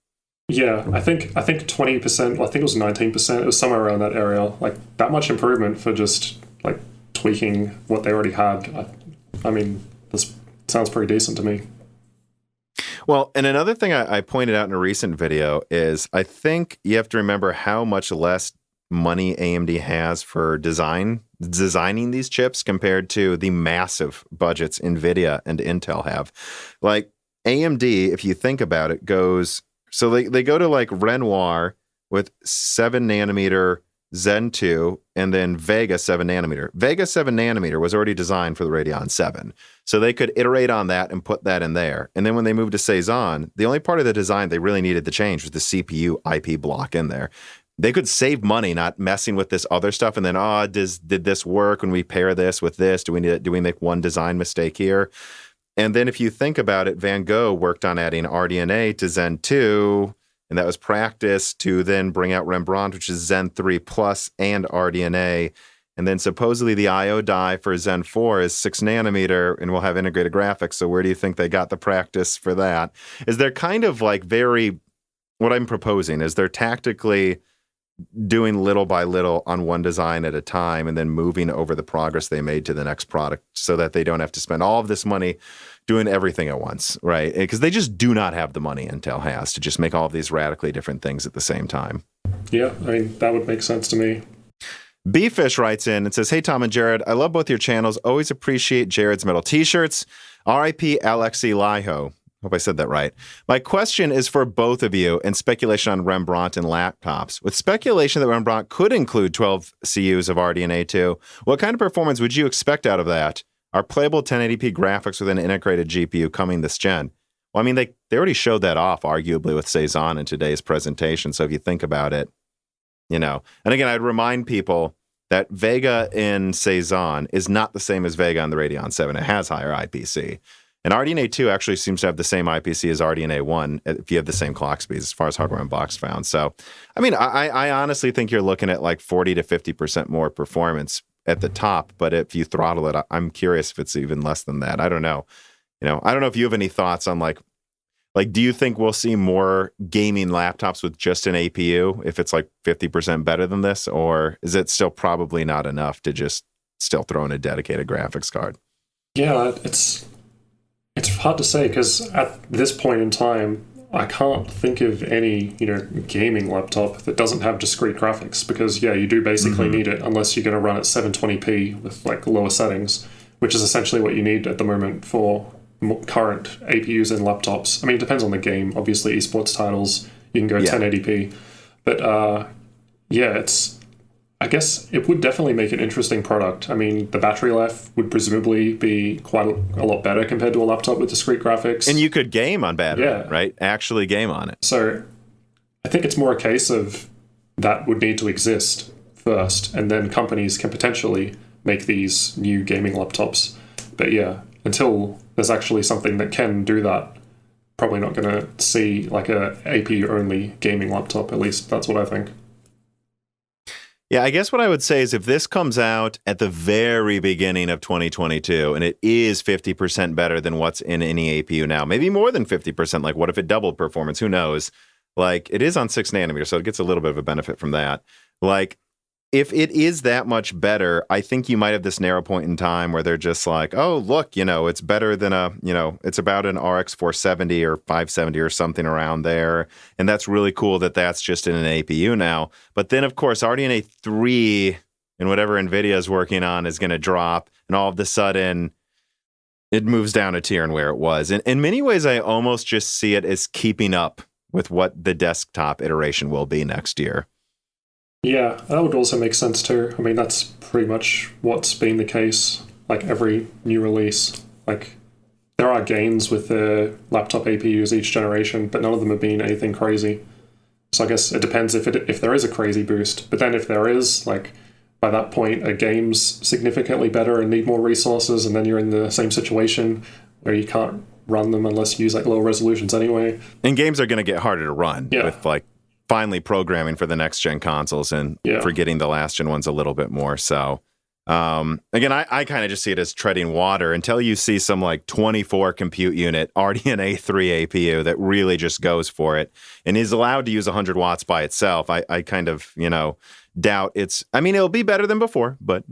Yeah, I think 20%, well, I think it was 19%, it was somewhere around that area. Like, that much improvement for just, like, tweaking what they already had. I mean, this sounds pretty decent to me. Well, and another thing I pointed out in a recent video is I think you have to remember how much less money AMD has for designing these chips compared to the massive budgets NVIDIA and Intel have. Like, AMD, if you think about it, goes... So they go to like Renoir with 7 nanometer Zen 2 and then Vega 7 nanometer. Vega 7 nanometer was already designed for the Radeon 7. So they could iterate on that and put that in there. And then when they moved to Cezanne, the only part of the design they really needed to change was the CPU IP block in there. They could save money not messing with this other stuff and then, did this work when we pair this with this? Do we make one design mistake here? And then if you think about it, Van Gogh worked on adding RDNA to Zen 2, and that was practice to then bring out Rembrandt, which is Zen 3 Plus and RDNA. And then supposedly the I/O die for Zen 4 is 6 nanometer and will have integrated graphics. So where do you think they got the practice for that? Is they're kind of like what I'm proposing is they're tactically doing little by little on one design at a time and then moving over the progress they made to the next product so that they don't have to spend all of this money doing everything at once, right? Because they just do not have the money Intel has to just make all of these radically different things at the same time. Yeah, I mean, that would make sense to me. Bfish writes in and says, "Hey, Tom and Jared, I love both your channels. Always appreciate Jared's metal t-shirts. RIP Alexi Liho." Hope I said that right. My question is for both of you and speculation on Rembrandt and laptops. With speculation that Rembrandt could include 12 CUs of RDNA 2, what kind of performance would you expect out of that? Are playable 1080p graphics with an integrated GPU coming this gen? Well, I mean, they already showed that off, arguably, with Cezanne in today's presentation. So if you think about it, And again, I'd remind people that Vega in Cezanne is not the same as Vega on the Radeon 7. It has higher IPC. And RDNA 2 actually seems to have the same IPC as RDNA 1 if you have the same clock speeds as far as hardware and box found. So, I mean, I honestly think you're looking at like 40 to 50% more performance at the top. But if you throttle it, I'm curious if it's even less than that. I don't know. I don't know if you have any thoughts on like, do you think we'll see more gaming laptops with just an APU if it's like 50% better than this? Or is it still probably not enough to just still throw in a dedicated graphics card? Yeah, it's hard to say because at this point in time, I can't think of any, gaming laptop that doesn't have discrete graphics because, you do basically need it unless you're going to run at 720p with like lower settings, which is essentially what you need at the moment for current APUs and laptops. I mean, it depends on the game. Obviously, esports titles, you can go 1080p. But, I guess it would definitely make an interesting product. I mean, the battery life would presumably be quite a lot better compared to a laptop with discrete graphics. And you could game on battery, right? Actually game on it. So I think it's more a case of that would need to exist first, and then companies can potentially make these new gaming laptops. But until there's actually something that can do that, probably not going to see like a APU-only gaming laptop. At least that's what I think. Yeah, I guess what I would say is if this comes out at the very beginning of 2022 and it is 50% better than what's in any APU now, maybe more than 50%, like what if it doubled performance? Who knows? Like it is on 6 nanometers, so it gets a little bit of a benefit from that. Like if it is that much better, I think you might have this narrow point in time where they're just like, oh, look, it's better than it's about an RX 470 or 570 or something around there. And that's really cool that that's just in an APU now. But then, of course, RDNA 3 and whatever NVIDIA is working on is going to drop. And all of a sudden, it moves down a tier in where it was. And in many ways, I almost just see it as keeping up with what the desktop iteration will be next year. Yeah, that would also make sense too. I mean, that's pretty much what's been the case, like every new release. Like, there are gains with the laptop APUs each generation, but none of them have been anything crazy. So I guess it depends if there is a crazy boost. But then if there is, like, by that point, a game's significantly better and need more resources, and then you're in the same situation where you can't run them unless you use like lower resolutions anyway. And games are going to get harder to run with like finally programming for the next gen consoles and forgetting the last gen ones a little bit more. So again, I kind of just see it as treading water until you see some like 24 compute unit RDNA 3 APU that really just goes for it and is allowed to use 100 watts by itself. I kind of, doubt it'll be better than before, but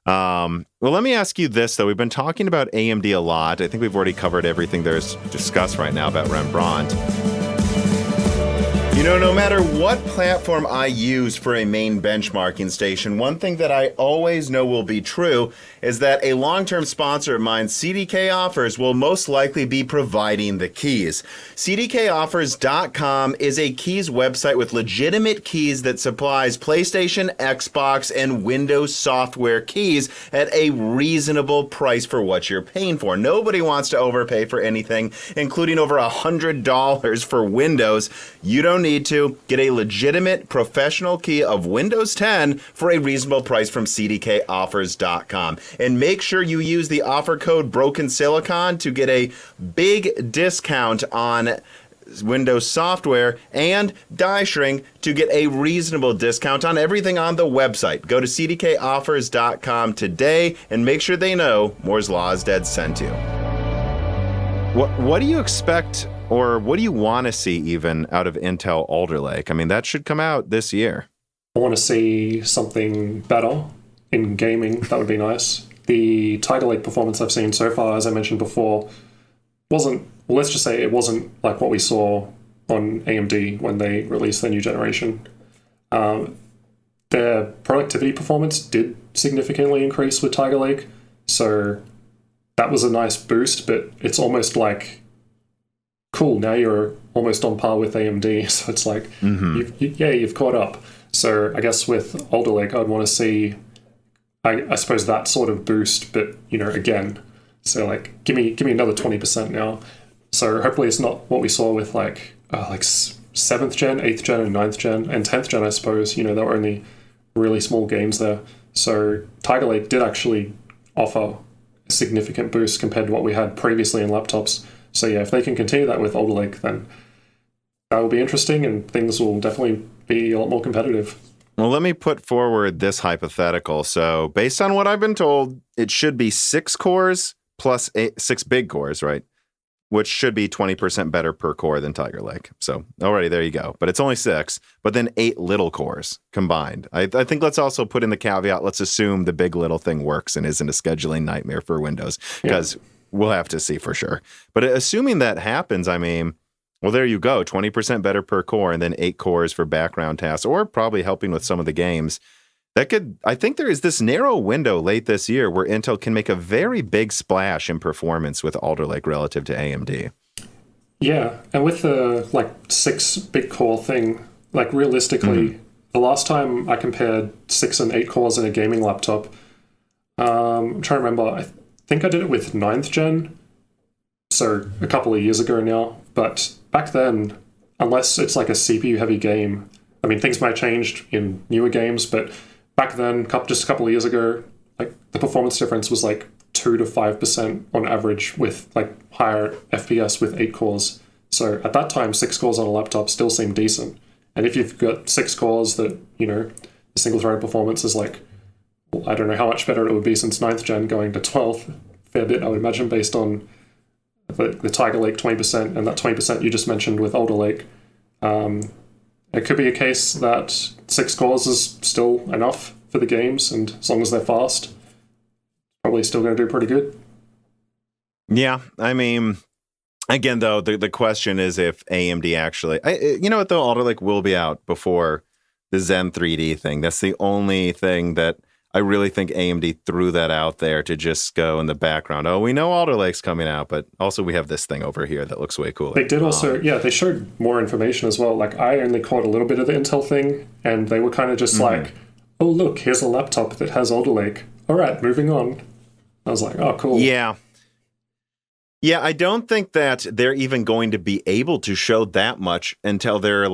well, let me ask you this though. We've been talking about AMD a lot. I think we've already covered everything there's discussed right now about Rembrandt. No matter what platform I use for a main benchmarking station, one thing that I always know will be true is that a long-term sponsor of mine, CDK Offers, will most likely be providing the keys. CDKOffers.com is a keys website with legitimate keys that supplies PlayStation, Xbox, and Windows software keys at a reasonable price for what you're paying for. Nobody wants to overpay for anything, including over $100 for Windows. You don't need to get a legitimate professional key of Windows 10 for a reasonable price from CDKOffers.com. And make sure you use the offer code brokensilicon to get a big discount on Windows software and dieshrink to get a reasonable discount on everything on the website. Go to CDKOffers.com today and make sure they know Moore's Law is Dead sent you. What do you expect, or what do you want to see even out of Intel Alder Lake? I mean, that should come out this year. I want to see something better in gaming. That would be nice. The Tiger Lake performance I've seen so far, as I mentioned before, wasn't like what we saw on AMD when they released their new generation. Their productivity performance did significantly increase with Tiger Lake, so that was a nice boost, but it's almost like, cool, now you're almost on par with AMD, so it's like, you've caught up. So I guess with Alder Lake, I'd want to see, I suppose, that sort of boost, but, again, so like, give me another 20% now. So hopefully it's not what we saw with like 7th gen, 8th gen, and 9th gen, and 10th gen, I suppose. There were only really small gains there. So Tiger Lake did actually offer a significant boost compared to what we had previously in laptops. So yeah, if they can continue that with Alder Lake, then that will be interesting and things will definitely be a lot more competitive. Well, let me put forward this hypothetical. So based on what I've been told, it should be 6 cores plus 6 big cores, right? Which should be 20% better per core than Tiger Lake. So already there you go. But it's only 6, but then 8 little cores combined. I think let's also put in the caveat, let's assume the big little thing works and isn't a scheduling nightmare for Windows, because we'll have to see for sure. But assuming that happens, I mean, well, there you go, 20% better per core and then 8 cores for background tasks, or probably helping with some of the games. I think there is this narrow window late this year where Intel can make a very big splash in performance with Alder Lake relative to AMD. Yeah, and with the 6 big core thing, realistically, the last time I compared 6 and 8 cores in a gaming laptop, I'm trying to remember, I think I did it with 9th gen, so a couple of years ago now, but back then, unless it's like a CPU heavy game, I mean, things might have changed in newer games, but back then, just a couple of years ago, the performance difference was 2 to 5% on average with higher FPS with 8 cores. So at that time, 6 cores on a laptop still seemed decent. And if you've got 6 cores that, the single-threaded performance is I don't know how much better it would be since 9th gen going to 12th. Fair bit, I would imagine, based on the Tiger Lake 20% and that 20% you just mentioned with Alder Lake. It could be a case that 6 cores is still enough for the games, and as long as they're fast, probably still going to do pretty good. Yeah, I mean, again, though, the question is if AMD actually... you know what, though? Alder Lake will be out before the Zen 3D thing. That's the only thing that I really think AMD threw that out there to just go in the background. Oh, we know Alder Lake's coming out, but also we have this thing over here that looks way cooler. They did also, they showed more information as well. I only caught a little bit of the Intel thing, and they were kind of just oh, look, here's a laptop that has Alder Lake. All right, moving on. I was like, oh, cool. Yeah. Yeah, I don't think that they're even going to be able to show that much until they're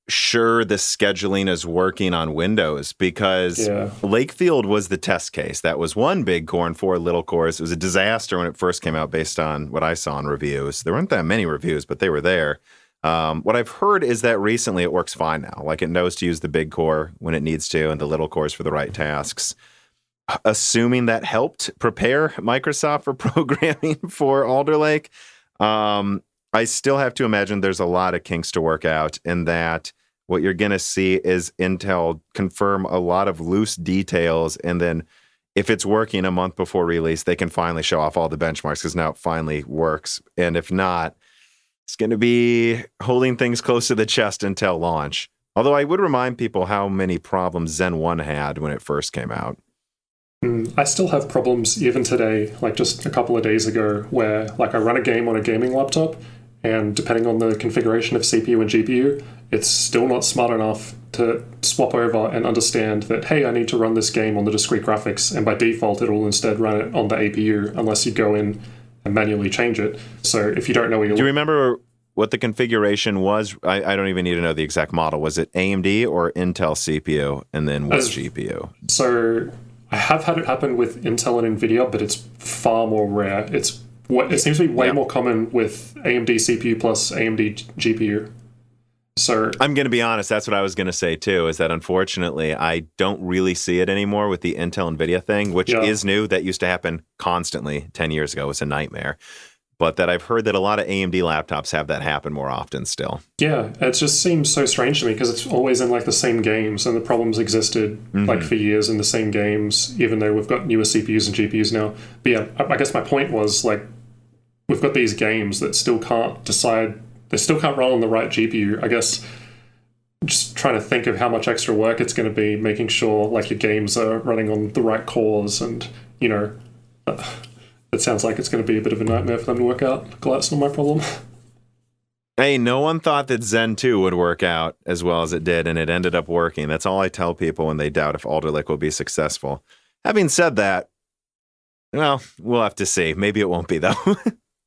sure the scheduling is working on Windows, because Lakefield was the test case. That was one big core and 4 little cores. It was a disaster when it first came out based on what I saw in reviews. There weren't that many reviews, but they were there. What I've heard is that recently it works fine now. Like, it knows to use the big core when it needs to and the little cores for the right tasks. Assuming that helped prepare Microsoft for programming for Alder Lake, I still have to imagine there's a lot of kinks to work out, and that what you're going to see is Intel confirm a lot of loose details, and then if it's working a month before release, they can finally show off all the benchmarks because now it finally works. And if not, it's going to be holding things close to the chest until launch. Although I would remind people how many problems Zen 1 had when it first came out. I still have problems even today, like just a couple of days ago, where like I run a game on a gaming laptop, and depending on the configuration of CPU and GPU, it's still not smart enough to swap over and understand that, hey, I need to run this game on the discrete graphics, and by default it will instead run it on the APU unless you go in and manually change it. So if you don't know what you're... Do you remember what the configuration was? I don't even need to know the exact model. Was it AMD or Intel CPU, and then what GPU? So I have had it happen with Intel and Nvidia, but it's far more rare. It seems to be way more common with AMD CPU plus AMD GPU. So I'm going to be honest, that's what I was going to say too, is that unfortunately I don't really see it anymore with the Intel Nvidia thing, which is new. That used to happen constantly 10 years ago. It was a nightmare. But that I've heard that a lot of AMD laptops have that happen more often still. Yeah, it just seems so strange to me because it's always in like the same games, and the problems existed like for years in the same games, even though we've got newer CPUs and GPUs now. But yeah, I guess my point was, like, we've got these games that still can't decide, they still can't run on the right GPU. I guess just trying to think of how much extra work it's going to be making sure like your games are running on the right cores, and you know, it sounds like it's going to be a bit of a nightmare for them to work out. Glad it's not my problem. Hey, no one thought that Zen 2 would work out as well as it did, and it ended up working. That's all I tell people when they doubt if Alder Lake will be successful. Having said that, well, we'll have to see. Maybe it won't be, though.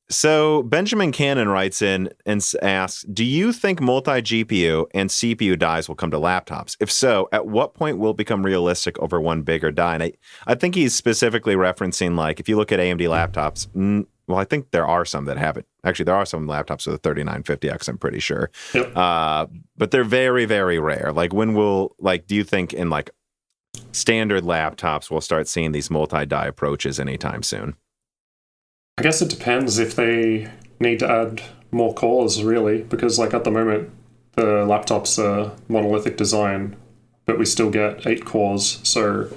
So Benjamin Cannon writes in and asks, do you think multi-GPU and CPU dies will come to laptops? If so, at what point will it become realistic over one bigger die? And I think he's specifically referencing, like, if you look at AMD laptops, well, I think there are some that have it. Actually, there are some laptops with a 3950X, I'm pretty sure. Yep. But they're very, very rare. Like, when will, like, do you think in, like, standard laptops we'll start seeing these multi-die approaches anytime soon? I guess it depends if they need to add more cores, really, because like at the moment, the laptop's a monolithic design, but we still get 8 cores. So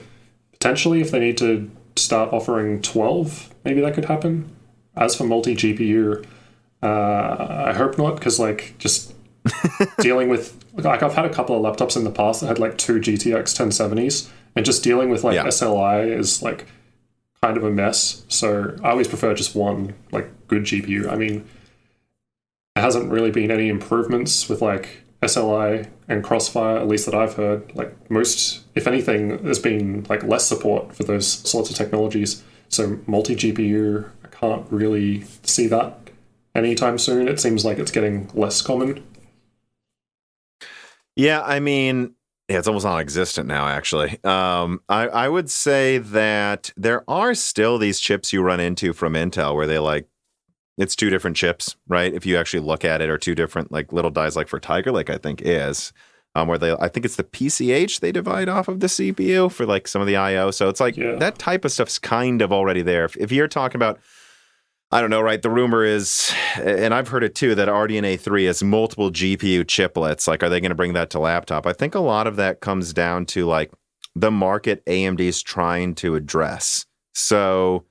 potentially if they need to start offering 12, maybe that could happen. As for multi-GPU, I hope not, because like just dealing with, like I've had a couple of laptops in the past that had like 2 GTX 1070s, and just dealing with like SLI is like kind of a mess. So I always prefer just one like good GPU. I mean, there hasn't really been any improvements with like SLI and Crossfire, at least that I've heard. Like most, if anything, there's been like less support for those sorts of technologies. So multi-GPU, I can't really see that anytime soon. It seems like it's getting less common. Yeah, I mean, it's almost non-existent now, actually. I would say that there are still these chips you run into from Intel where they like, it's 2 different chips, right? If you actually look at it, or 2 different like little dies, like for Tiger Lake, I think is, where I think it's the PCH they divide off of the CPU for like some of the IO. So it's like that type of stuff's kind of already there. If you're talking about, I don't know, right? The rumor is, and I've heard it too, that RDNA 3 has multiple GPU chiplets. Like, are they going to bring that to laptop? I think a lot of that comes down to like the market AMD's trying to address. So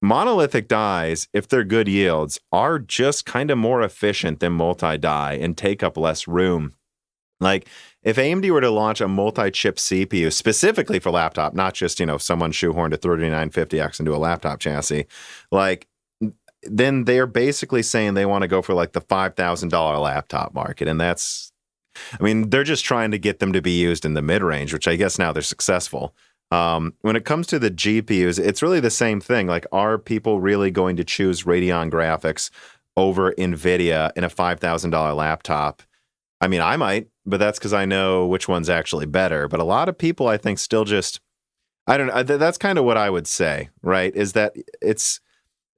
monolithic dies, if they're good yields, are just kind of more efficient than multi-die and take up less room. Like, if AMD were to launch a multi-chip CPU specifically for laptop, not just, you know, someone shoehorned a 3950X into a laptop chassis, like, then they're basically saying they want to go for like the $5,000 laptop market. And that's, I mean, they're just trying to get them to be used in the mid-range, which I guess now they're successful. When it comes to the GPUs, it's really the same thing. Like, are people really going to choose Radeon graphics over NVIDIA in a $5,000 laptop I mean, I might, but that's because I know which one's actually better. But a lot of people, I think, still just, I don't know. That's kind of what I would say, right? Is that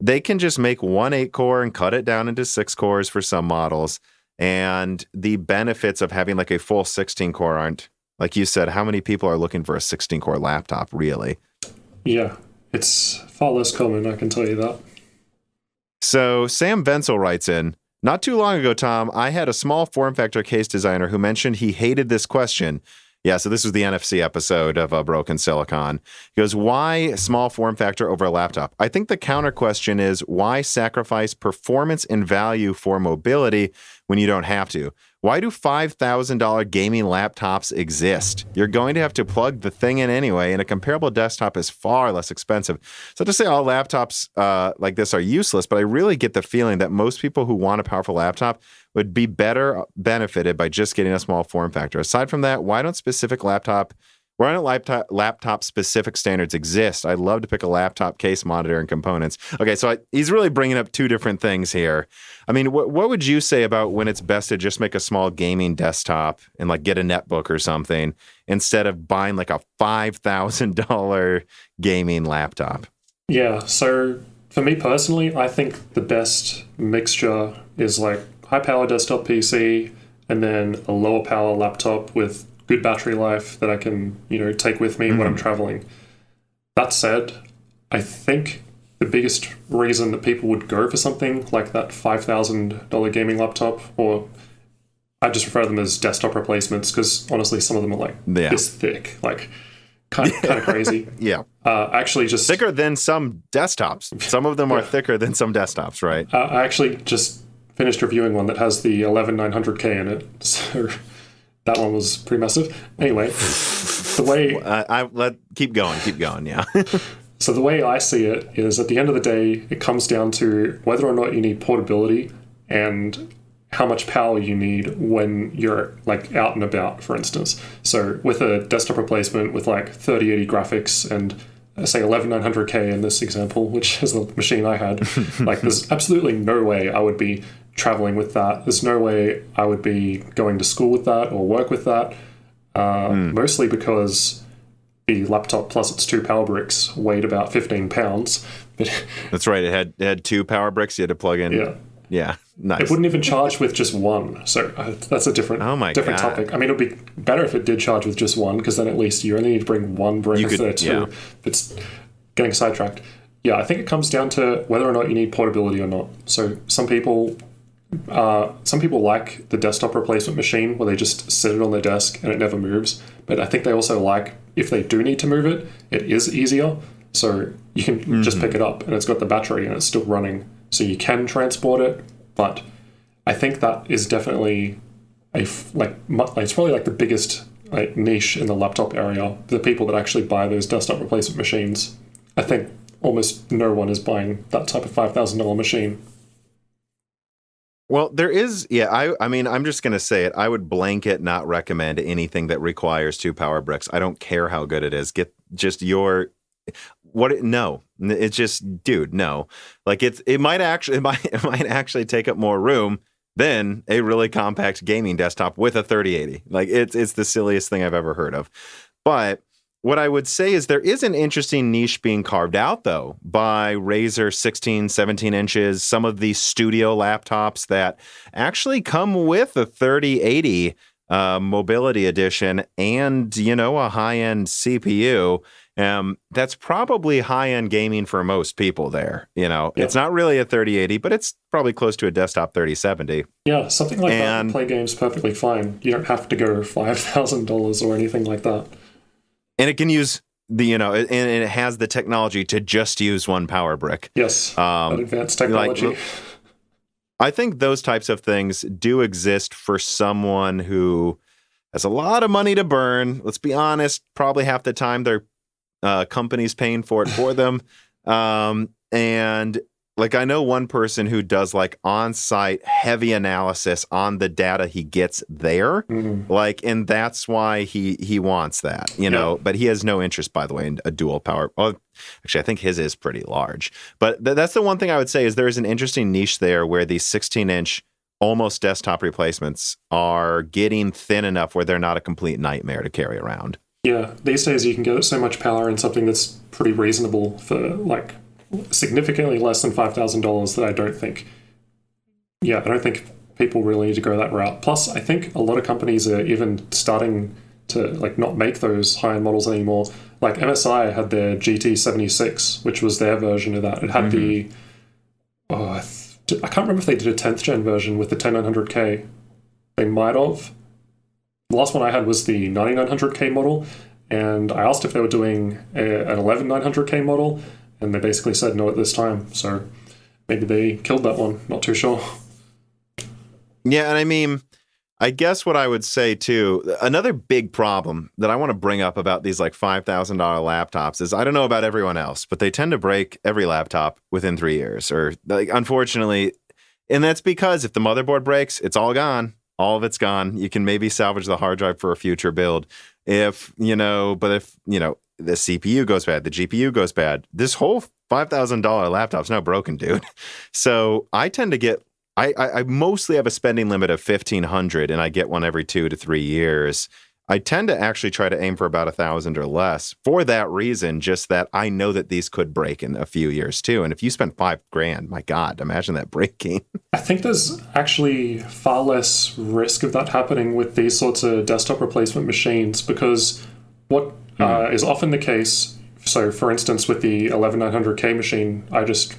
they can just make one 8-core and cut it down into 6 cores for some models. And the benefits of having like a full 16-core aren't, like you said, how many people are looking for a 16-core laptop, really? Yeah, it's far less common, I can tell you that. So Sam Venzel writes in, not too long ago, Tom, I had a small form factor case designer who mentioned he hated this question. Yeah, so this was the NFC episode of Broken Silicon. He goes, why small form factor over a laptop? I think the counter question is, why sacrifice performance and value for mobility when you don't have to? Why do $5,000 gaming laptops exist? You're going to have to plug the thing in anyway, and a comparable desktop is far less expensive. So to say all laptops like this are useless, but I really get the feeling that most people who want a powerful laptop would be better benefited by just getting a small form factor. Aside from that, why don't laptop specific standards exist? I'd love to pick a laptop case, monitor, and components. Okay, so he's really bringing up two different things here. I mean, what would you say about when it's best to just make a small gaming desktop and like get a netbook or something instead of buying like a $5,000 gaming laptop? Yeah, so for me personally, I think the best mixture is like high power desktop PC and then a lower power laptop with good battery life that I can, take with me when I'm traveling. That said, I think the biggest reason that people would go for something like that $5,000 gaming laptop, or I just refer to them as desktop replacements, because honestly, some of them are like this thick, like kind of crazy. Yeah. Actually just... Thicker than some desktops. Some of them are thicker than some desktops, right? I actually just finished reviewing one that has the 11900K in it, so... That one was pretty massive. Anyway, the way... keep going, yeah. So the way I see it is, at the end of the day, it comes down to whether or not you need portability and how much power you need when you're like out and about, for instance. So with a desktop replacement with like 3080 graphics and say 11900K in this example, which is the machine I had, like there's absolutely no way I would be traveling with that. There's no way I would be going to school with that or work with that, mostly because the laptop plus its 2 power bricks weighed about 15 pounds. That's right. It had 2 power bricks you had to plug in. Yeah, nice. It wouldn't even charge with just one, so that's a different topic. I mean, it would be better if it did charge with just one, because then at least you only need to bring one brick instead of 2. Yeah. It's getting sidetracked. Yeah, I think it comes down to whether or not you need portability or not. So some people like the desktop replacement machine where they just sit it on their desk and it never moves. But I think they also like, if they do need to move it, it is easier. So you can just pick it up and it's got the battery and it's still running. So you can transport it. But I think that is definitely it's probably like the biggest niche in the laptop area. The people that actually buy those desktop replacement machines. I think almost no one is buying that type of $5,000 machine. Well, there is, I mean, I'm just going to say it. I would blanket not recommend anything that requires 2 power bricks. I don't care how good it is. Get just no. It's just, dude, no. Like it might actually take up more room than a really compact gaming desktop with a 3080. Like it's the silliest thing I've ever heard of. But what I would say is there is an interesting niche being carved out, though, by Razer 16, 17 inches, some of these studio laptops that actually come with a 3080 mobility edition and, a high-end CPU. That's probably high-end gaming for most people there. It's not really a 3080, but it's probably close to a desktop 3070. Yeah, something like that to play games perfectly fine. You don't have to go $5,000 or anything like that. And it can use and it has the technology to just use 1 power brick. Yes, advanced technology. I think those types of things do exist for someone who has a lot of money to burn. Let's be honest, probably half the time their company's paying for it for them. And like I know one person who does like on-site heavy analysis on the data he gets there. Like, and that's why he wants that, but he has no interest, by the way, in a dual power. Well, actually, I think his is pretty large, but that's the one thing I would say is there is an interesting niche there where the 16-inch almost desktop replacements are getting thin enough where they're not a complete nightmare to carry around. Yeah, these days you can get so much power in something that's pretty reasonable for like significantly less than $5,000 that I don't think people really need to go that route. Plus, I think a lot of companies are even starting to like not make those high-end models anymore. Like MSI had their GT76, which was their version of that. It had I can't remember if they did a 10th gen version with the 10900K. They might have. The last one I had was the 9900K model, and I asked if they were doing an 11900K model, and they basically said no at this time. So maybe they killed that one. Not too sure. Yeah, and I mean, I guess what I would say too, another big problem that I want to bring up about these like $5,000 laptops is I don't know about everyone else, but they tend to break every laptop within 3 years, or like unfortunately, and that's because if the motherboard breaks, it's all gone. All of it's gone. You can maybe salvage the hard drive for a future build. If the CPU goes bad, the GPU goes bad, this whole $5,000 laptop's now broken, dude. So I tend to get, I mostly have a spending limit of $1,500 and I get one every 2 to 3 years. I tend to actually try to aim for about $1,000 or less for that reason, just that I know that these could break in a few years too. And if you spend $5,000, my God, imagine that breaking. I think there's actually far less risk of that happening with these sorts of desktop replacement machines, because what is often the case, so for instance, with the 11900K machine I just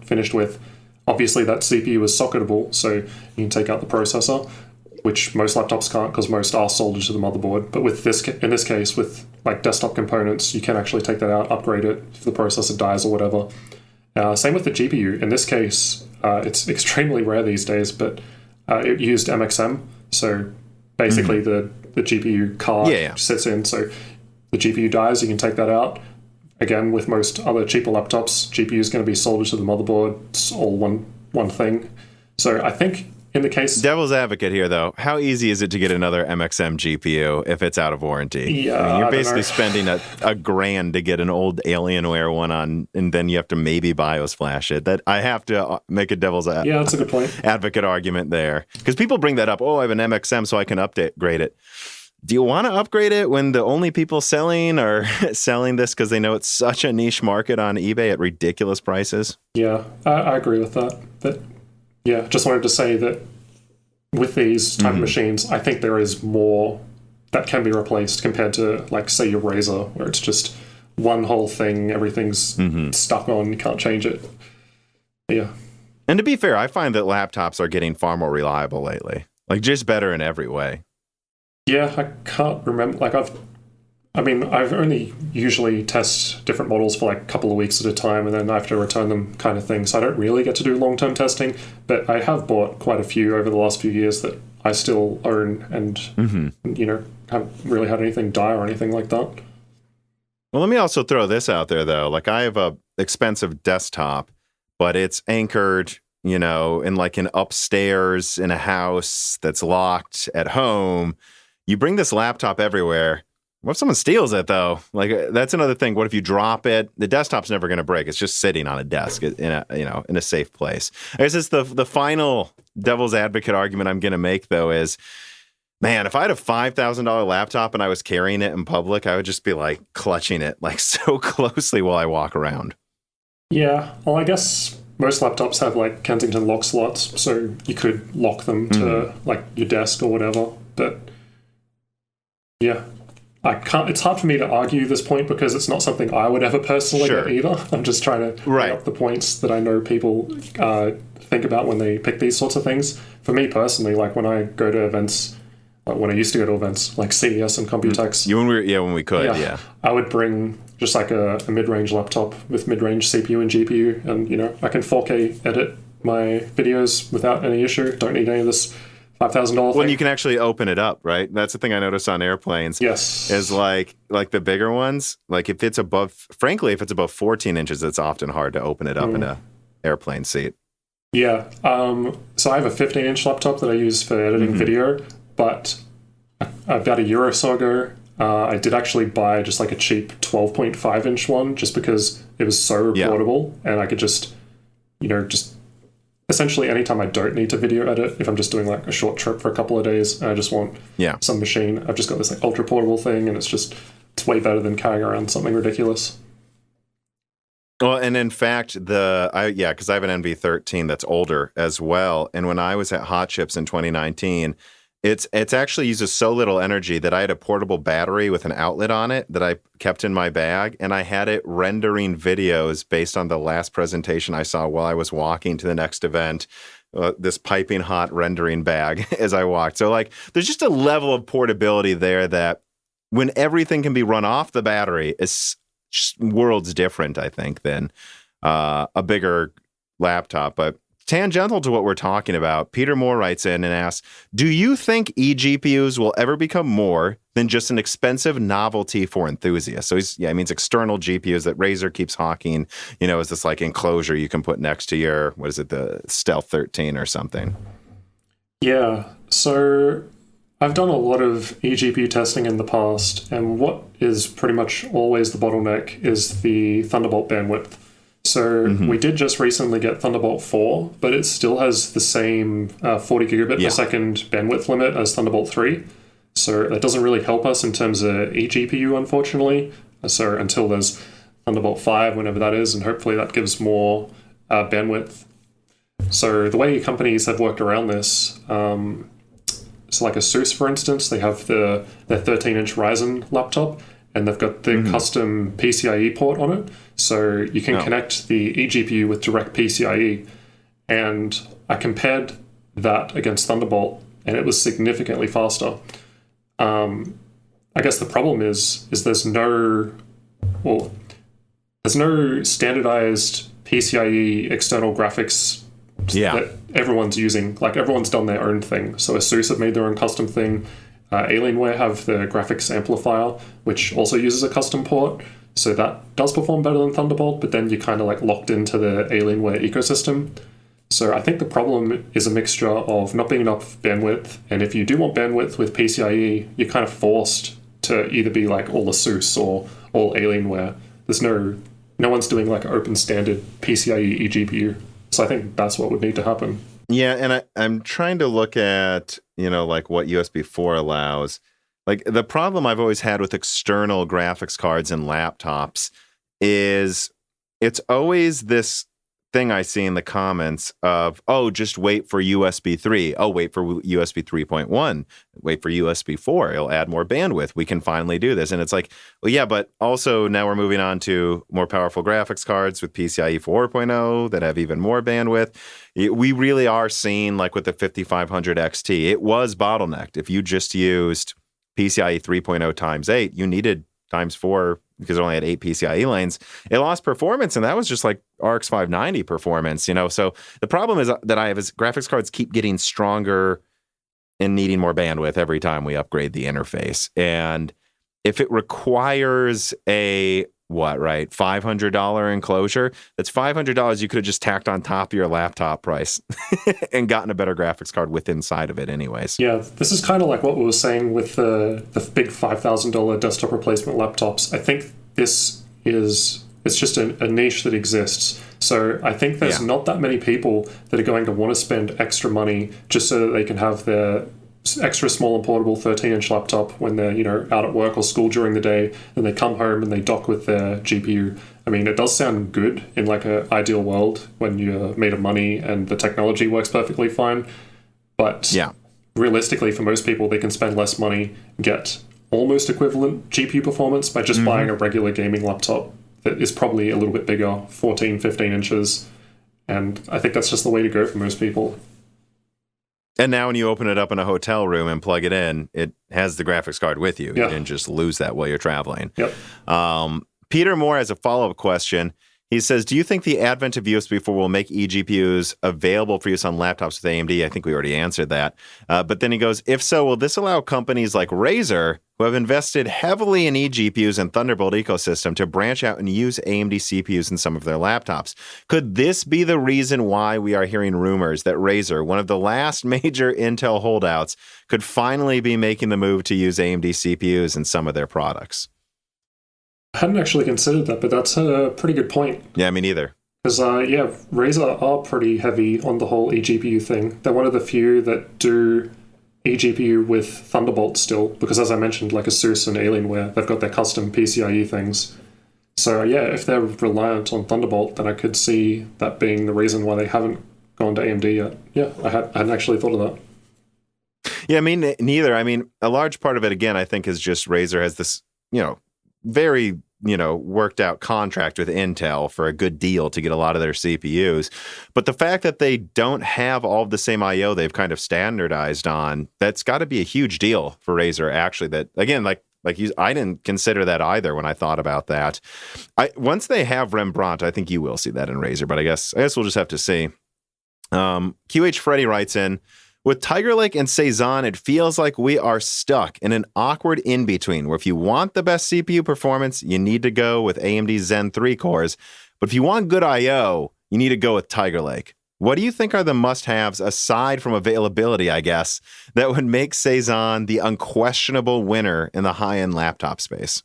finished with, obviously that CPU is socketable, so you can take out the processor, which most laptops can't because most are soldered to the motherboard. But with this, in this case, with like desktop components, you can actually take that out, upgrade it if the processor dies or whatever. Same with the GPU. In this case, it's extremely rare these days, but it used MXM. So basically the GPU card sits in. So the GPU dies, you can take that out. Again, with most other cheaper laptops, GPU is going to be soldered to the motherboard. It's all one thing. So I think in the case... Devil's advocate here, though. How easy is it to get another MXM GPU if it's out of warranty? Yeah, I mean, you're basically spending $1,000 to get an old Alienware one on, and then you have to maybe BIOS flash it. That I have to make a devil's that's a good point. advocate argument there. Because people bring that up, I have an MXM so I can upgrade it. Do you want to upgrade it when the only people selling are selling this because they know it's such a niche market on eBay at ridiculous prices? Yeah, I agree with that. But yeah, just wanted to say that with these type of machines, I think there is more that can be replaced compared to, like, say, your Razer, where it's just one whole thing, everything's stuck on, you can't change it. Yeah. And to be fair, I find that laptops are getting far more reliable lately. Like, just better in every way. Yeah, I can't remember. Like, I've only usually test different models for like a couple of weeks at a time, and then I have to return them, kind of thing. So I don't really get to do long-term testing, but I have bought quite a few over the last few years that I still own, and haven't really had anything die or anything like that. Well, let me also throw this out there, though. Like, I have a expensive desktop, but it's anchored, in like an upstairs in a house that's locked at home. You bring this laptop everywhere. What if someone steals it, though? Like, that's another thing. What if you drop it? The desktop's never going to break. It's just sitting on a desk in a safe place. I guess it's the final devil's advocate argument I'm going to make, though, is, man, if I had a $5,000 laptop and I was carrying it in public, I would just be like clutching it like so closely while I walk around. Yeah, well, I guess most laptops have like Kensington lock slots, so you could lock them to like your desk or whatever. But yeah, I can't. It's hard for me to argue this point because it's not something I would ever personally get either. I'm just trying to bring up the points that I know people think about when they pick these sorts of things. For me personally, like when I go to events, like when I used to go to events like CES and Computex, when we could, I would bring just like a mid-range laptop with mid-range CPU and GPU, and I can 4K edit my videos without any issue. Don't need any of this $5,000 thing. When you can actually open it up, right? That's the thing I noticed on airplanes. Yes. Is like the bigger ones, like if it's above 14 inches, it's often hard to open it up in a airplane seat. Yeah. So I have a 15-inch laptop that I use for editing video, but about a year or so ago, I did actually buy just like a cheap 12.5-inch one just because it was so portable and I could just essentially anytime I don't need to video edit, if I'm just doing like a short trip for a couple of days and I just want some machine, I've just got this like ultra portable thing, and it's way better than carrying around something ridiculous. Well, and in fact, because I have an NV13 that's older as well, and when I was at Hot Chips in 2019, it's actually uses so little energy that I had a portable battery with an outlet on it that I kept in my bag, and I had it rendering videos based on the last presentation I saw while I was walking to the next event. This piping hot rendering bag as I walked. So like, there's just a level of portability there that when everything can be run off the battery is worlds different, I think, than a bigger laptop. But tangential to what we're talking about, Peter Moore writes in and asks, do you think eGPUs will ever become more than just an expensive novelty for enthusiasts? So he means external GPUs that Razer keeps hawking, is this like enclosure you can put next to your, the Stealth 13 or something? Yeah, so I've done a lot of eGPU testing in the past, and what is pretty much always the bottleneck is the Thunderbolt bandwidth. So we did just recently get Thunderbolt 4, but it still has the same 40 gigabit per second bandwidth limit as Thunderbolt 3. So that doesn't really help us in terms of eGPU, unfortunately. So until there's Thunderbolt 5, whenever that is, and hopefully that gives more bandwidth. So the way companies have worked around this, so like ASUS, for instance, they have their 13-inch Ryzen laptop, and they've got the custom PCIe port on it. So you can connect the eGPU with direct PCIe. And I compared that against Thunderbolt, and it was significantly faster. I guess the problem is there's no standardized PCIe external graphics that everyone's using. Like, everyone's done their own thing. So ASUS have made their own custom thing. Alienware have the graphics amplifier, which also uses a custom port. So that does perform better than Thunderbolt, but then you're kind of like locked into the Alienware ecosystem. So I think the problem is a mixture of not being enough bandwidth, and if you do want bandwidth with PCIe, you're kind of forced to either be like all ASUS or all Alienware. There's no one's doing like an open standard PCIe eGPU. So I think that's what would need to happen. Yeah, and I'm trying to look at, like what USB 4 allows. Like, the problem I've always had with external graphics cards and laptops is it's always this thing I see in the comments of, just wait for USB 3. Oh, wait for USB 3.1. Wait for USB 4. It'll add more bandwidth. We can finally do this. And it's like, well, yeah, but also now we're moving on to more powerful graphics cards with PCIe 4.0 that have even more bandwidth. We really are seeing, like with the 5500 XT, it was bottlenecked. If you just used PCIe 3.0 times 8, you needed times 4 because it only had 8 PCIe lanes. It lost performance, and that was just like RX 590 performance, So the problem is that I have is graphics cards keep getting stronger and needing more bandwidth every time we upgrade the interface. And if it requires a $500 enclosure, that's $500 you could have just tacked on top of your laptop price and gotten a better graphics card with inside of it anyways. Yeah, this is kind of like what we were saying with the big $5,000 desktop replacement laptops. I think it's just a niche that exists. So I think there's not that many people that are going to want to spend extra money just so that they can have their extra small and portable 13-inch laptop when they're out at work or school during the day. Then they come home and they dock with their GPU. I mean, it does sound good in like an ideal world when you're made of money and the technology works perfectly fine. But realistically, for most people, they can spend less money, get almost equivalent GPU performance by just buying a regular gaming laptop that is probably a little bit bigger, 14, 15 inches. And I think that's just the way to go for most people. And now when you open it up in a hotel room and plug it in, it has the graphics card with you. You didn't just lose that while you're traveling. Yep. Peter Moore has a follow-up question. He says, do you think the advent of USB 4 will make eGPUs available for use on laptops with AMD? I think we already answered that. But then he goes, if so, will this allow companies like Razer, who have invested heavily in eGPUs and Thunderbolt ecosystem, to branch out and use AMD CPUs in some of their laptops? Could this be the reason why we are hearing rumors that Razer, one of the last major Intel holdouts, could finally be making the move to use AMD CPUs in some of their products? I hadn't actually considered that, but that's a pretty good point. Yeah, me neither. Because, yeah, Razer are pretty heavy on the whole eGPU thing. They're one of the few that do eGPU with Thunderbolt still, because as I mentioned, like Asus and Alienware, they've got their custom PCIe things. So, yeah, if they're reliant on Thunderbolt, then I could see that being the reason why they haven't gone to AMD yet. Yeah, I hadn't actually thought of that. Yeah, I mean, neither. I mean, a large part of it, again, I think is just Razer has this, very, worked out contract with Intel for a good deal to get a lot of their CPUs. But the fact that they don't have all of the same IO they've kind of standardized on, that's got to be a huge deal for Razer, actually. That, again, I didn't consider that either when I thought about that. Once they have Rembrandt, I think you will see that in Razer, but I guess we'll just have to see. QH Freddy writes in, with Tiger Lake and Cezanne, it feels like we are stuck in an awkward in-between where if you want the best CPU performance, you need to go with AMD Zen 3 cores. But if you want good I.O., you need to go with Tiger Lake. What do you think are the must-haves, aside from availability, I guess, that would make Cezanne the unquestionable winner in the high-end laptop space?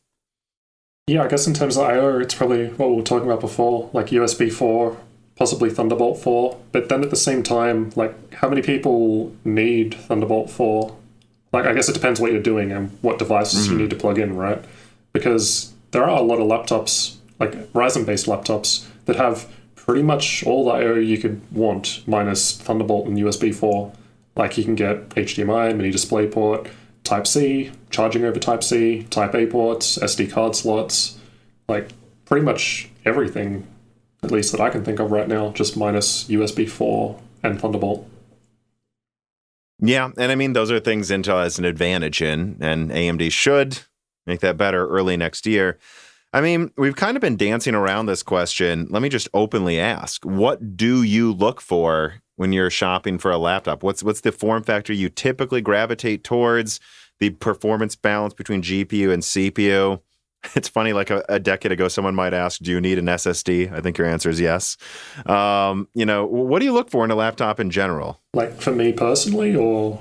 Yeah, I guess in terms of I.O., it's probably what we were talking about before, like USB 4, possibly Thunderbolt 4, but then at the same time, like, how many people need Thunderbolt 4? Like, I guess it depends what you're doing and what devices you need to plug in, right? Because there are a lot of laptops, like Ryzen-based laptops, that have pretty much all the I/O you could want, minus Thunderbolt and USB 4. Like, you can get HDMI, mini DisplayPort, Type-C, charging over Type-C, Type-A ports, SD card slots, like, pretty much everything, at least that I can think of right now, just minus USB 4 and Thunderbolt. Yeah, and I mean, those are things Intel has an advantage in, and AMD should make that better early next year. I mean, we've kind of been dancing around this question. Let me just openly ask, what do you look for when you're shopping for a laptop? What's the form factor you typically gravitate towards? The performance balance between GPU and CPU? It's funny, like a decade ago, someone might ask, do you need an SSD? I think your answer is yes. What do you look for in a laptop in general? Like for me personally, or?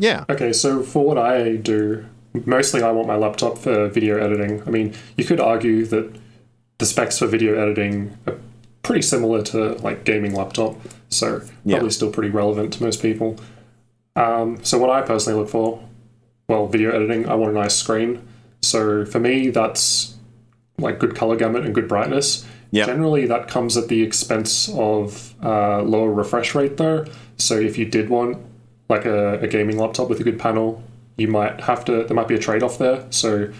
Yeah. Okay, so for what I do, mostly I want my laptop for video editing. I mean, you could argue that the specs for video editing are pretty similar to like gaming laptop, so probably still pretty relevant to most people. So what I personally look for, well, video editing, I want a nice screen. So for me, that's like good color gamut and good brightness. Yep. Generally, that comes at the expense of lower refresh rate, though. So if you did want like a gaming laptop with a good panel, you might have to. There might be a trade-off there. So,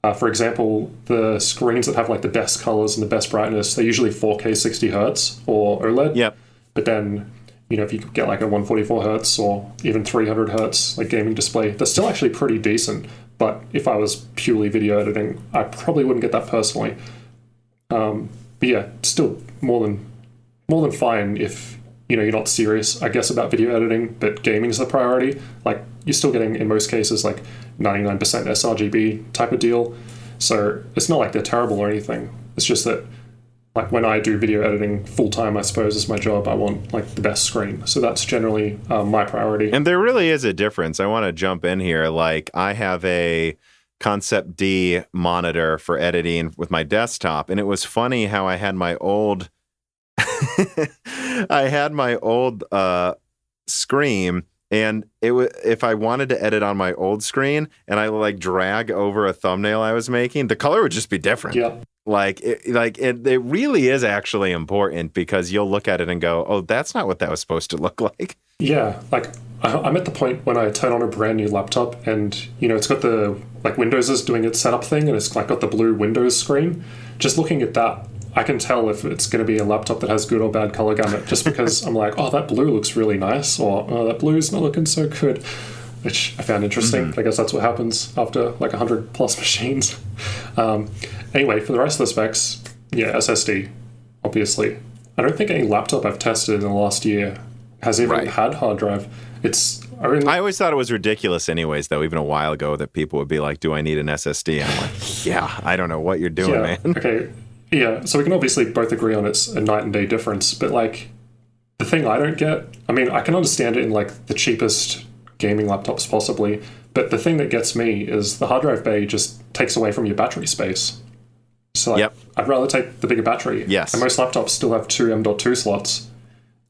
for example, the screens that have like the best colors and the best brightness, they're usually 4K 60 hertz or OLED. Yep. But then, if you could get like a 144 hertz or even 300 hertz like gaming display, that's still actually pretty decent. But if I was purely video editing, I probably wouldn't get that personally. But yeah, still more than fine if you're not serious, I guess, about video editing, but gaming's the priority. Like, you're still getting, in most cases, like 99% sRGB type of deal. So it's not like they're terrible or anything. It's just that, like, when I do video editing full-time, I suppose, is my job, I want, like, the best screen. So that's generally my priority. And there really is a difference. I want to jump in here. Like, I have a Concept D monitor for editing with my desktop, and it was funny how I had my old screen, and if I wanted to edit on my old screen and I like drag over a thumbnail I was making, the color would just be different. Yeah. It really is actually important, because you'll look at it and go, oh, that's not what that was supposed to look like. Yeah, like I'm at the point when I turn on a brand new laptop and, it's got the, like, Windows is doing its setup thing and it's like got the blue Windows screen. Just looking at that, I can tell if it's going to be a laptop that has good or bad color gamut, just because I'm like, oh, that blue looks really nice, or oh, that blue's not looking so good, which I found interesting. Mm-hmm. I guess that's what happens after like 100 plus machines. Anyway, for the rest of the specs, yeah, SSD, obviously. I don't think any laptop I've tested in the last year has even had hard drive. I always thought it was ridiculous anyways, though, even a while ago, that people would be like, do I need an SSD? And I'm like, yeah, I don't know what you're doing, man. Okay, yeah, so we can obviously both agree on it's a night and day difference, but like, the thing I don't get, I mean, I can understand it in like the cheapest gaming laptops possibly, but the thing that gets me is the hard drive bay just takes away from your battery space. So like, I'd rather take the bigger battery. Yes. And most laptops still have two M.2 slots.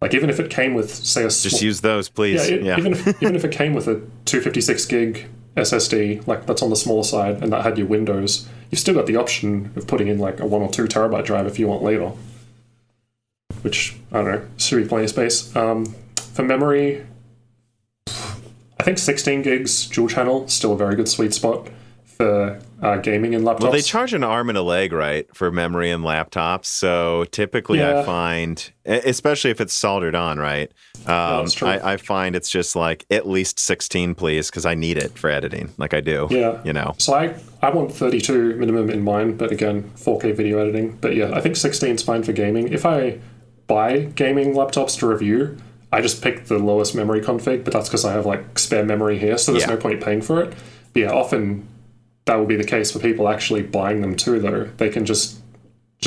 Like even if it came with, say, just use those, please. Even if it came with a 256 gig SSD, like that's on the smaller side, and that had your Windows, you've still got the option of putting in like a 1 or 2 terabyte drive if you want later. Which, I don't know, should be plenty of space. For memory, I think 16 gigs dual channel, still a very good sweet spot for gaming in laptops. Well, they charge an arm and a leg, right, for memory and laptops. So typically I find, especially if it's soldered on, right, that's true. I find it's just like at least 16, please, because I need it for editing, like I do. Yeah. You know. So I want 32 minimum in mine, but again, 4K video editing. But yeah, I think 16 is fine for gaming. If I buy gaming laptops to review, I just pick the lowest memory config, but that's because I have like spare memory here, so there's no point paying for it. But yeah, often that will be the case for people actually buying them too, though. They can just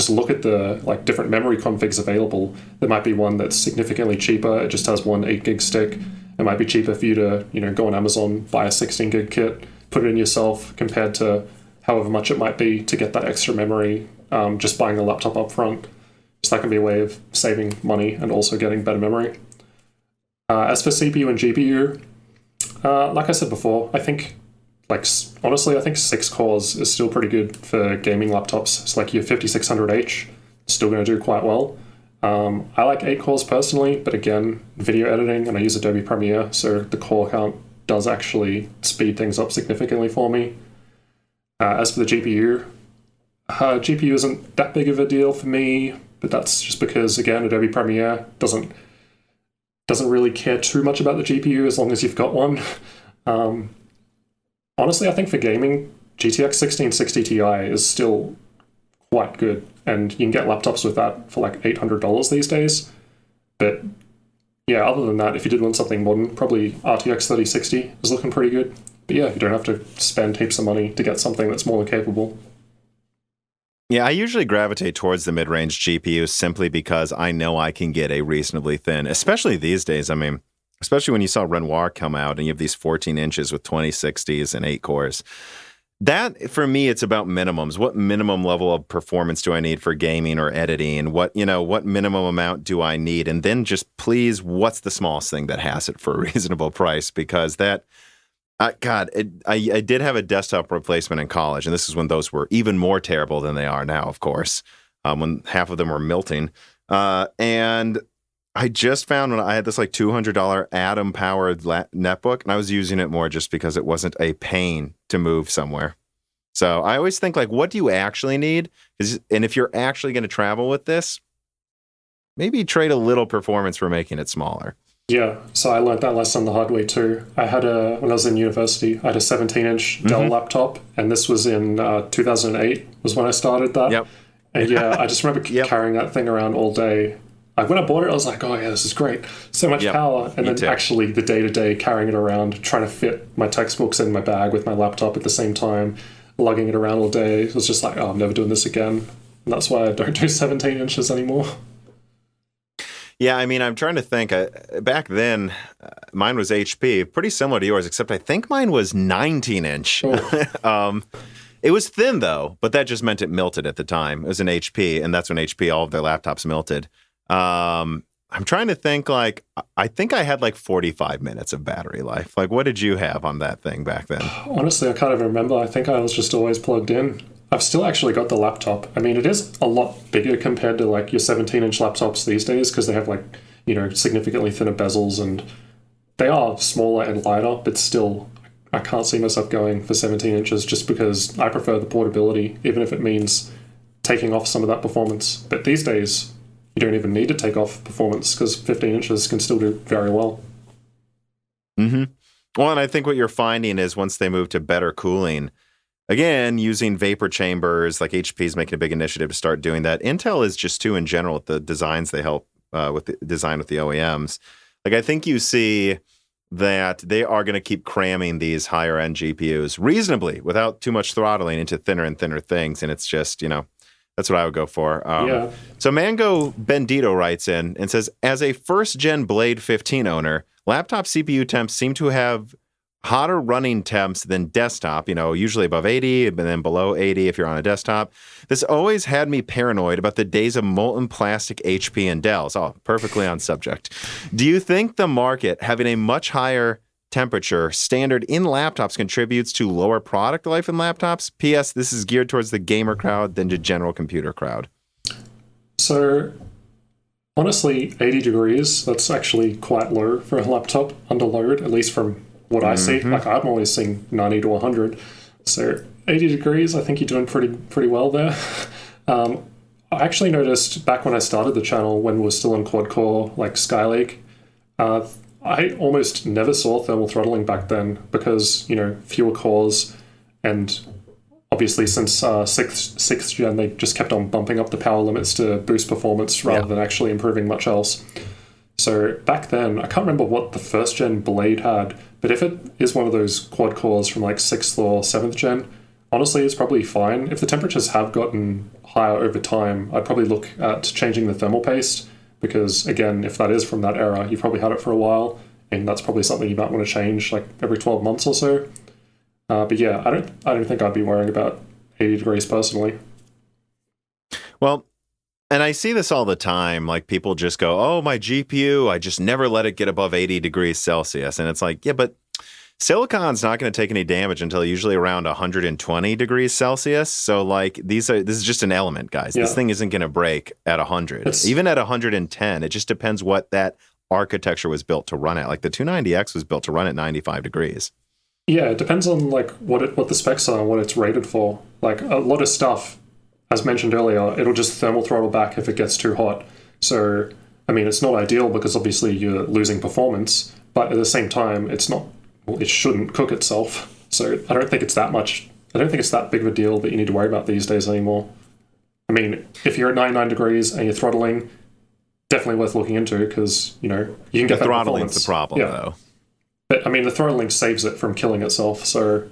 look at the like different memory configs available. There might be one that's significantly cheaper. It just has one 8 gig stick. It might be cheaper for you to, go on Amazon, buy a 16 gig kit, put it in yourself, compared to however much it might be to get that extra memory, just buying the laptop up front. So that can be a way of saving money and also getting better memory. As for CPU and GPU, like I said before, I think, honestly, I think 6 cores is still pretty good for gaming laptops. It's like your 5600H, still going to do quite well. I like 8 cores personally, but again, video editing, and I use Adobe Premiere, so the core count does actually speed things up significantly for me. As for the GPU, GPU isn't that big of a deal for me, but that's just because, again, Adobe Premiere doesn't really care too much about the GPU as long as you've got one. Honestly, I think for gaming, GTX 1660 Ti is still quite good, and you can get laptops with that for like $800 these days. But yeah, other than that, if you did want something modern, probably RTX 3060 is looking pretty good. But yeah, you don't have to spend heaps of money to get something that's more than capable. Yeah, I usually gravitate towards the mid-range GPUs simply because I know I can get a reasonably thin, especially these days. I mean, especially when you saw Renoir come out and you have these 14 inches with 2060s and 8 cores. That, for me, it's about minimums. What minimum level of performance do I need for gaming or editing? What minimum amount do I need? And then just please, what's the smallest thing that has it for a reasonable price? Because that... I did have a desktop replacement in college, and this is when those were even more terrible than they are now, of course, when half of them were melting. And I just found when I had this like $200 Atom-powered netbook, and I was using it more just because it wasn't a pain to move somewhere. So I always think, like, what do you actually need? And if you're actually going to travel with this, maybe trade a little performance for making it smaller. Yeah, so I learned that lesson the hard way too. When I was in university, I had a 17-inch Dell laptop, and this was in 2008 was when I started that. Yep. And yeah, I just remember carrying that thing around all day. Like when I bought it, I was like, oh yeah, this is great. So much power. And then actually the day-to-day carrying it around, trying to fit my textbooks in my bag with my laptop at the same time, lugging it around all day. It was just like, oh, I'm never doing this again. And that's why I don't do 17 inches anymore. Yeah, I mean, I'm trying to think. Back then, mine was HP, pretty similar to yours, except I think mine was 19-inch. Oh. It was thin, though, but that just meant it melted at the time. It was an HP, and that's when HP, all of their laptops melted. I'm trying to think, like, I think I had like 45 minutes of battery life. Like, what did you have on that thing back then? Honestly, I can't even remember. I think I was just always plugged in. I've still actually got the laptop. I mean, it is a lot bigger compared to like your 17-inch laptops these days because they have like, significantly thinner bezels and they are smaller and lighter, but still I can't see myself going for 17 inches just because I prefer the portability, even if it means taking off some of that performance. But these days, you don't even need to take off performance because 15 inches can still do very well. Mm-hmm. Well, and I think what you're finding is once they move to better cooling, again, using vapor chambers, like HP's making a big initiative to start doing that. Intel is just too in general with the designs they help with the design with the OEMs. Like I think you see that they are going to keep cramming these higher end GPUs reasonably without too much throttling into thinner and thinner things. And it's just, that's what I would go for. So Mango Bendito writes in and says, as a first gen Blade 15 owner, laptop CPU temps seem to have hotter running temps than desktop, usually above 80 and then below 80 if you're on a desktop. This always had me paranoid about the days of molten plastic HP and Dells. Oh, perfectly on subject. Do you think the market having a much higher temperature standard in laptops contributes to lower product life in laptops? P.S. This is geared towards the gamer crowd than the general computer crowd. So, honestly, 80 degrees, that's actually quite low for a laptop under load, at least from what I see. Like, I'm always seeing 90 to 100. So 80 degrees, I think you're doing pretty well there. I actually noticed back when I started the channel, when we were still in quad-core, like Skylake, I almost never saw thermal throttling back then because, fewer cores, and obviously since sixth gen, they just kept on bumping up the power limits to boost performance rather than actually improving much else. So back then, I can't remember what the first gen Blade had, but if it is one of those quad cores from like 6th or 7th gen, honestly, it's probably fine. If the temperatures have gotten higher over time, I'd probably look at changing the thermal paste because, again, if that is from that era, you've probably had it for a while, and that's probably something you might want to change like every 12 months or so. But yeah, I don't think I'd be worrying about 80 degrees personally. Well, and I see this all the time. Like people just go, oh, my GPU, I just never let it get above 80 degrees Celsius. And it's like, yeah, but silicon's not going to take any damage until usually around 120 degrees Celsius. So like this is just an element, guys. Yeah. This thing isn't going to break at 100. Even at 110, it just depends what that architecture was built to run at. Like the 290X was built to run at 95 degrees. Yeah, it depends on like what the specs are and what it's rated for. Like a lot of stuff, as mentioned earlier, it'll just thermal throttle back if it gets too hot. So, I mean, it's not ideal because obviously you're losing performance, but at the same time, it shouldn't cook itself. So I don't think it's that big of a deal that you need to worry about these days anymore. I mean, if you're at 99 degrees and you're throttling, definitely worth looking into because, you can get that throttling's the problem, though. But, I mean, the throttling saves it from killing itself, so...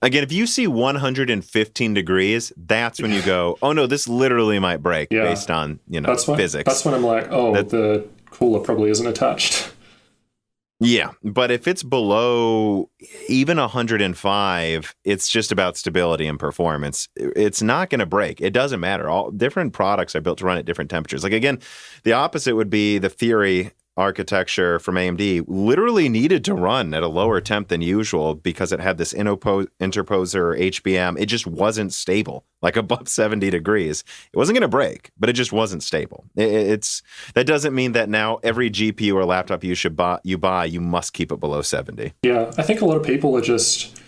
Again, if you see 115 degrees, that's when you go, oh, no, this literally might break based on, physics. That's when I'm like, the cooler probably isn't attached. Yeah, but if it's below even 105, it's just about stability and performance. It's not going to break. It doesn't matter. All different products are built to run at different temperatures. Like, again, the opposite would be the Theory architecture from AMD literally needed to run at a lower temp than usual because it had this interposer HBM. It just wasn't stable, like above 70 degrees. It wasn't going to break, but it just wasn't stable. That doesn't mean that now every GPU or laptop you must keep it below 70. Yeah, I think a lot of people are just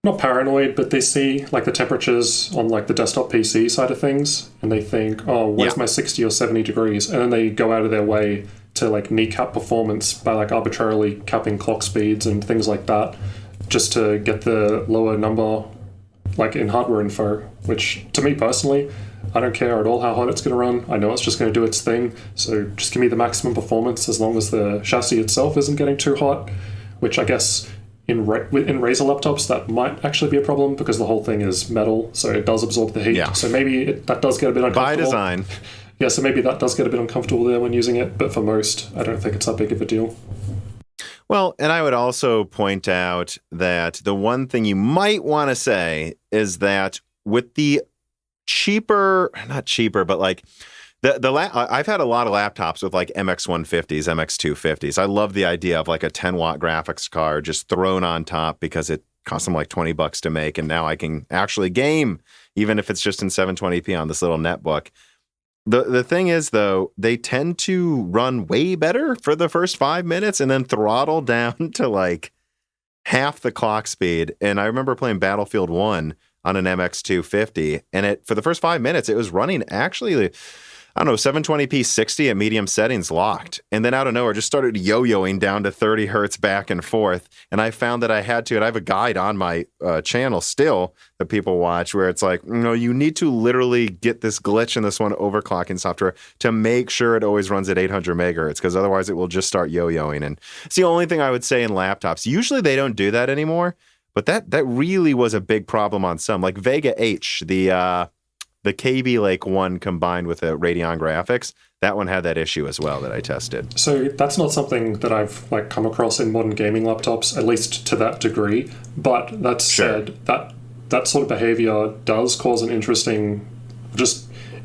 not paranoid, but they see like the temperatures on like the desktop PC side of things, and they think, oh, where's my 60 or 70 degrees? And then they go out of their way to like kneecap performance by like arbitrarily capping clock speeds and things like that just to get the lower number like in hardware info, which to me personally, I don't care at all how hot it's going to run. I know it's just going to do its thing, so just give me the maximum performance as long as the chassis itself isn't getting too hot, which I guess in Razer laptops that might actually be a problem because the whole thing is metal, so it does absorb the heat. Yeah. So maybe that does get a bit uncomfortable. By design. Yeah, so maybe that does get a bit uncomfortable there when using it, but for most, I don't think it's that big of a deal. Well, and I would also point out that the one thing you might want to say is that with the not cheaper, but like I've had a lot of laptops with like MX150s, MX250s. I love the idea of like a 10-watt graphics card just thrown on top because it cost them like $20 to make, and now I can actually game, even if it's just in 720p on this little netbook. The thing is, though, they tend to run way better for the first 5 minutes and then throttle down to like half the clock speed. And I remember playing Battlefield 1 on an MX250, and for the first 5 minutes, it was running actually, I don't know, 720p 60 at medium settings locked. And then out of nowhere, just started yo-yoing down to 30 hertz back and forth. And I found that I had to, and I have a guide on my channel still that people watch where it's like, you need to literally get this glitch in this one overclocking software to make sure it always runs at 800 megahertz, because otherwise it will just start yo-yoing. And it's the only thing I would say in laptops. Usually they don't do that anymore, but that really was a big problem on some. Like Vega H, the the KB Lake one combined with the Radeon graphics, that one had that issue as well that I tested. So that's not something that I've like come across in modern gaming laptops, at least to that degree. But that said, that sort of behavior does cause an interesting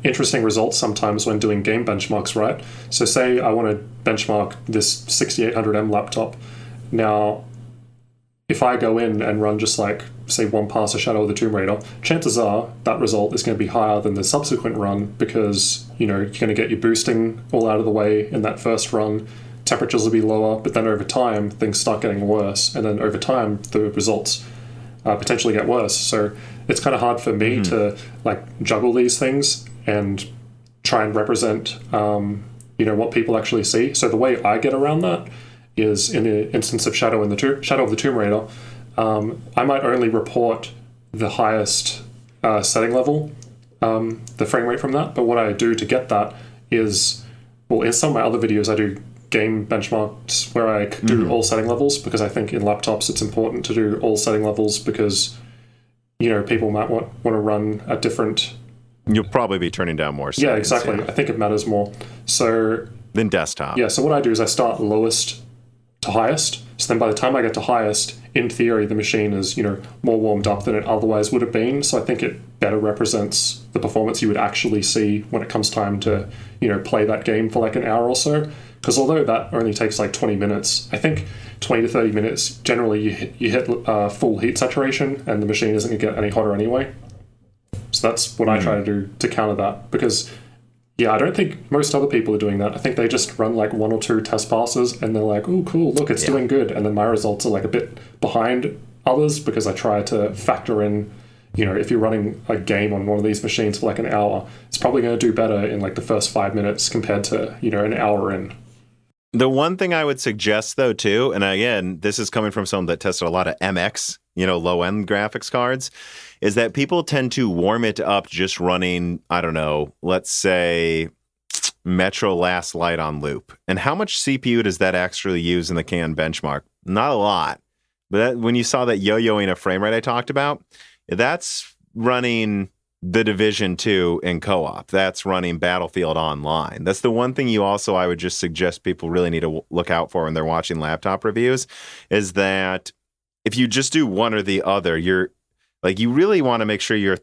results sometimes when doing game benchmarks, right? So say I want to benchmark this 6800M laptop. Now, if I go in and run just like, say, one pass of Shadow of the Tomb Raider, chances are that result is going to be higher than the subsequent run because, you're going to get your boosting all out of the way in that first run. Temperatures will be lower, but then over time, things start getting worse. And then over time, the results potentially get worse. So it's kind of hard for me to like juggle these things and try and represent, what people actually see. So the way I get around that is in the instance of Shadow of the Tomb Raider, I might only report the highest setting level, the frame rate from that. But what I do to get that is, well, in some of my other videos, I do game benchmarks where I do all setting levels because I think in laptops it's important to do all setting levels because, people might want to run at different... You'll probably be turning down more settings. Yeah, exactly. Yeah. I think it matters more. So... Than desktop. Yeah, so what I do is I start lowest to highest. So then by the time I get to highest, in theory, the machine is, more warmed up than it otherwise would have been. So I think it better represents the performance you would actually see when it comes time to, play that game for like an hour or so. Because although that only takes like 20 minutes, I think 20 to 30 minutes, generally you hit full heat saturation and the machine isn't going to get any hotter anyway. So that's what I try to do to counter that. Because, yeah, I don't think most other people are doing that. I think they just run like one or two test passes and they're like, oh, cool, look, it's doing good. And then my results are like a bit behind others because I try to factor in, if you're running a game on one of these machines for like an hour, it's probably going to do better in like the first 5 minutes compared to, an hour in. The one thing I would suggest, though, too, and again, this is coming from someone that tested a lot of MX, low-end graphics cards, is that people tend to warm it up just running, I don't know, let's say Metro Last Light on loop. And how much CPU does that actually use in the CAN benchmark? Not a lot. But when you saw that yo-yoing a frame rate I talked about, that's running The Division 2 in co-op. That's running Battlefield Online. That's the one thing I would just suggest people really need to look out for when they're watching laptop reviews, is that if you just do one or the other, you really want to make sure you're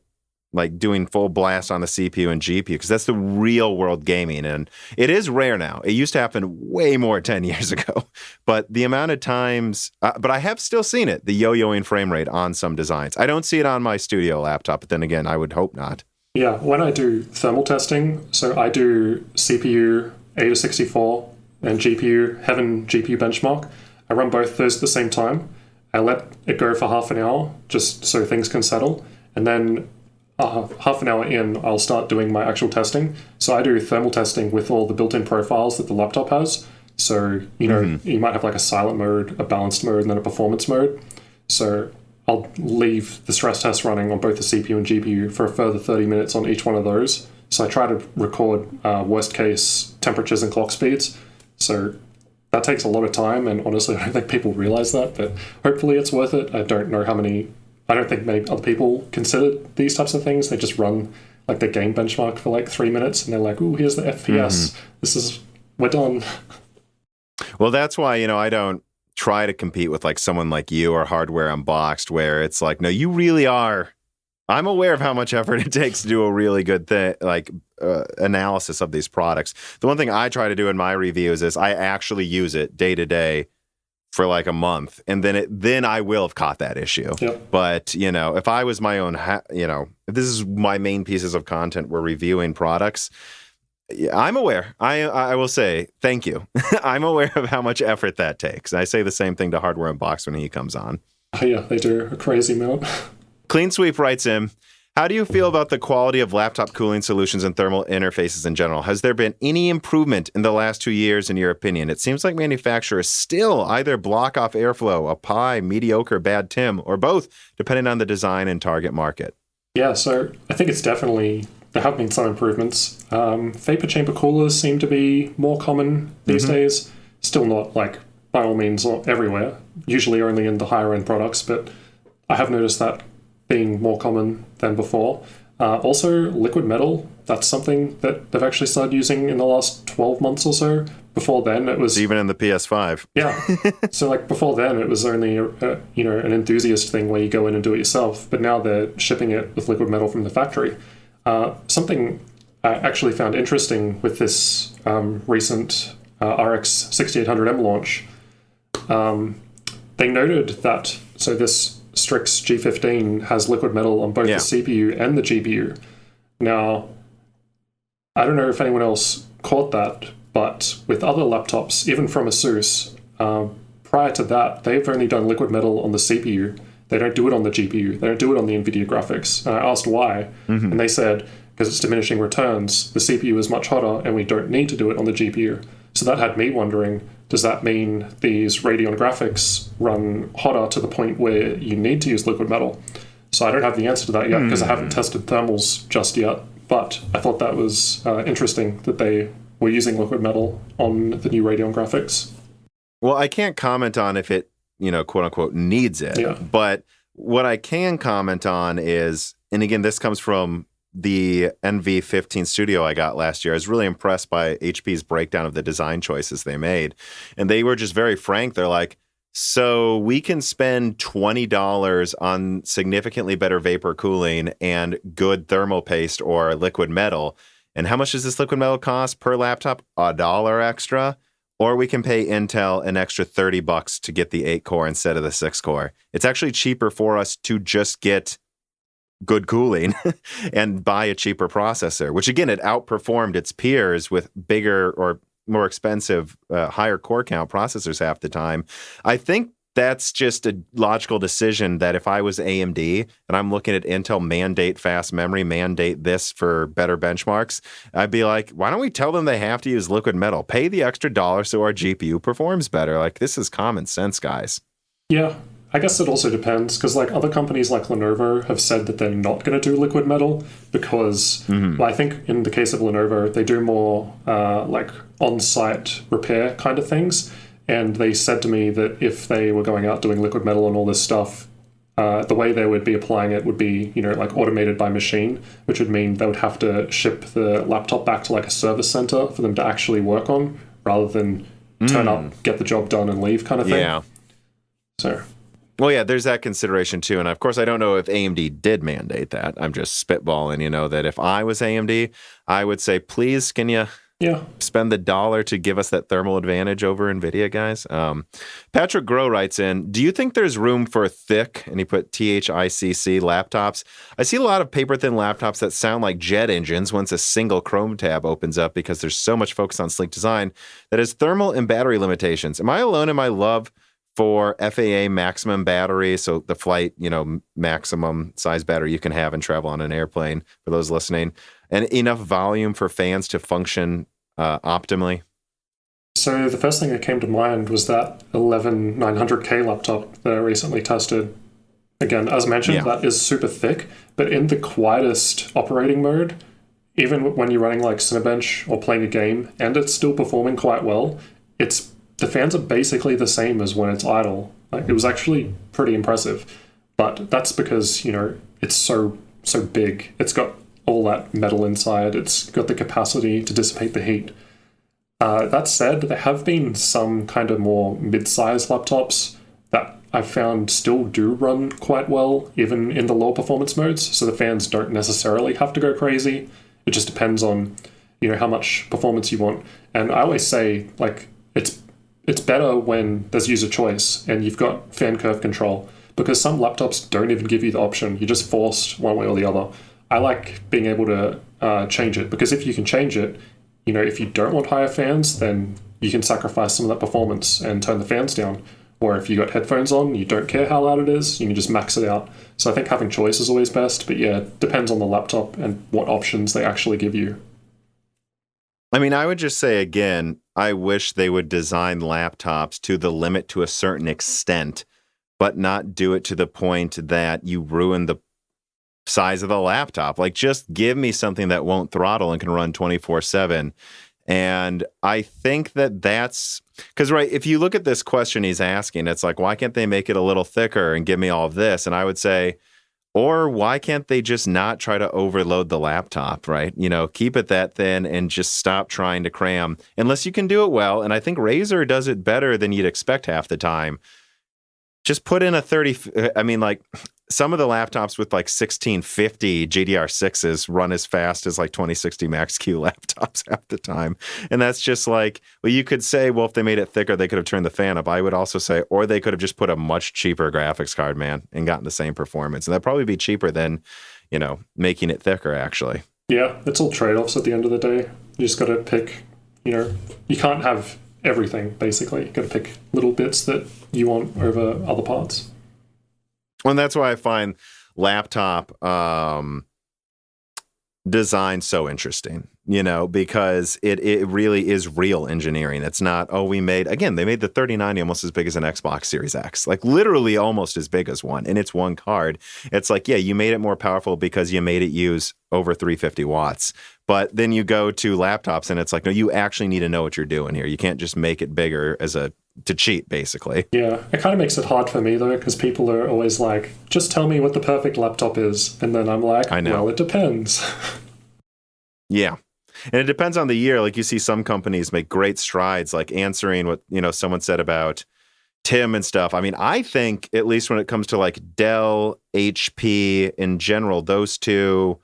like doing full blast on the CPU and GPU, because that's the real world gaming. And it is rare now. It used to happen way more 10 years ago. But the amount of times, but I have still seen it, the yo-yoing frame rate on some designs. I don't see it on my studio laptop, but then again, I would hope not. Yeah, when I do thermal testing, so I do CPU, AIDA64, and GPU, Heaven GPU benchmark. I run both those at the same time. I let it go for half an hour just so things can settle. And then half an hour in, I'll start doing my actual testing. So I do thermal testing with all the built-in profiles that the laptop has. So, you might have like a silent mode, a balanced mode, and then a performance mode. So I'll leave the stress test running on both the CPU and GPU for a further 30 minutes on each one of those. So I try to record worst case temperatures and clock speeds. So that takes a lot of time, and honestly, I don't think people realize that, but hopefully it's worth it. I don't think many other people consider these types of things. They just run like the game benchmark for like 3 minutes and they're like, ooh, here's the FPS. We're done. Well, that's why, I don't try to compete with like someone like you or Hardware Unboxed, where it's like, no, you really are. I'm aware of how much effort it takes to do a really good analysis of these products. The one thing I try to do in my reviews is I actually use it day to day for like a month, and then I will have caught that issue. Yep. But, if I was my own, if this is my main pieces of content, we're reviewing products, I'm aware. I will say thank you. I'm aware of how much effort that takes. I say the same thing to Hardware Unboxed when he comes on. Oh, yeah, they do a crazy amount. Clean Sweep writes in, how do you feel about the quality of laptop cooling solutions and thermal interfaces in general? Has there been any improvement in the last 2 years, in your opinion? It seems like manufacturers still either block off airflow, a pie, mediocre, bad Tim, or both, depending on the design and target market. Yeah, so I think there have been some improvements. Vapor chamber coolers seem to be more common these days. Still not like by all means everywhere, usually only in the higher end products, but I have noticed that being more common than before. Also, liquid metal, that's something that they've actually started using in the last 12 months or so. Before then, it was... Even in the PS5. Yeah. So, like, before then, it was only, an enthusiast thing where you go in and do it yourself. But now they're shipping it with liquid metal from the factory. Something I actually found interesting with this recent RX 6800M launch, they noted that, so this Strix G15 has liquid metal on both the CPU and the GPU. Now, I don't know if anyone else caught that, but with other laptops, even from ASUS, prior to that, they've only done liquid metal on the CPU. They don't do it on the GPU. They don't do it on the Nvidia graphics. And I asked why, and they said, because it's diminishing returns, the CPU is much hotter, and we don't need to do it on the GPU. So that had me wondering, does that mean these Radeon graphics run hotter to the point where you need to use liquid metal? So I don't have the answer to that yet, because I haven't tested thermals just yet. But I thought that was interesting that they were using liquid metal on the new Radeon graphics. Well, I can't comment on if it, quote unquote, needs it. Yeah. But what I can comment on is, and again, this comes from the NV15 Studio I got last year. I was really impressed by HP's breakdown of the design choices they made. And they were just very frank. They're like, so we can spend $20 on significantly better vapor cooling and good thermal paste or liquid metal. And how much does this liquid metal cost per laptop? $1 extra. Or we can pay Intel an extra $30 to get the 8-core instead of the 6-core. It's actually cheaper for us to just get good cooling and buy a cheaper processor, which again, it outperformed its peers with bigger or more expensive, higher core count processors half the time. I think that's just a logical decision that if I was AMD and I'm looking at Intel mandate fast memory, mandate this for better benchmarks, I'd be like, why don't we tell them they have to use liquid metal? Pay the extra dollar so our GPU performs better. Like, this is common sense, guys. Yeah. I guess it also depends, because like other companies like Lenovo have said that they're not going to do liquid metal because well, I think in the case of Lenovo, they do more like on-site repair kind of things. And they said to me that if they were going out doing liquid metal and all this stuff, the way they would be applying it would be, like automated by machine, which would mean they would have to ship the laptop back to like a service center for them to actually work on, rather than turn up, get the job done, and leave kind of thing. Yeah. So... Well, yeah, there's that consideration too. And of course, I don't know if AMD did mandate that. I'm just spitballing, that if I was AMD, I would say, please, can you spend the dollar to give us that thermal advantage over NVIDIA, guys? Patrick Groh writes in, do you think there's room for thick, and he put THICC laptops? I see a lot of paper-thin laptops that sound like jet engines once a single Chrome tab opens up because there's so much focus on sleek design that has thermal and battery limitations. Am I alone in my love for FAA maximum battery, so the flight, maximum size battery you can have and travel on an airplane, for those listening, and enough volume for fans to function optimally? So the first thing that came to mind was that 11900K laptop that I recently tested. Again, as mentioned, that is super thick, but in the quietest operating mode, even when you're running like Cinebench or playing a game, and it's still performing quite well, the fans are basically the same as when it's idle. Like, it was actually pretty impressive. But that's because, it's so big. It's got all that metal inside. It's got the capacity to dissipate the heat. That said, there have been some kind of more mid-sized laptops that I've found still do run quite well, even in the low performance modes. So the fans don't necessarily have to go crazy. It just depends on, how much performance you want. And I always say, like, it's better when there's user choice and you've got fan curve control, because some laptops don't even give you the option. You're just forced one way or the other. I like being able to change it, because if you can change it, if you don't want higher fans, then you can sacrifice some of that performance and turn the fans down. Or if you got headphones on, you don't care how loud it is, you can just max it out. So I think having choice is always best, but yeah, it depends on the laptop and what options they actually give you. I mean, I would just say again, I wish they would design laptops to the limit to a certain extent, but not do it to the point that you ruin the size of the laptop. Like, just give me something that won't throttle and can run 24/7. And I think that's because, right, if you look at this question he's asking, it's like, why can't they make it a little thicker and give me all of this? And I would say, Or why can't they just not try to overload the laptop, right? Keep it that thin and just stop trying to cram, unless you can do it well. And I think Razer does it better than you'd expect half the time. Just put in a 30, some of the laptops with like 1650 GDR6s run as fast as like 2060 Max-Q laptops half the time. And that's just like, well, you could say, well, if they made it thicker, they could have turned the fan up. I would also say, or they could have just put a much cheaper graphics card, man, and gotten the same performance. And that'd probably be cheaper than, making it thicker, actually. Yeah, it's all trade-offs at the end of the day. You just got to pick, you can't have everything, basically. You got to pick little bits that you want over other parts. And that's why I find laptop design so interesting, because it really is real engineering. It's not, they made the 3090 almost as big as an Xbox Series X, like literally almost as big as one. And it's one card. It's like, yeah, you made it more powerful because you made it use over 350 watts. But then you go to laptops and it's like, no, you actually need to know what you're doing here. You can't just make it bigger to cheat, basically. Yeah, it kind of makes it hard for me, though, because people are always like, just tell me what the perfect laptop is. And then I'm like, I know. Well, it depends. Yeah. And it depends on the year. Like, you see some companies make great strides, like answering what, someone said about Tim and stuff. I mean, I think, at least when it comes to like Dell, HP in general, those two,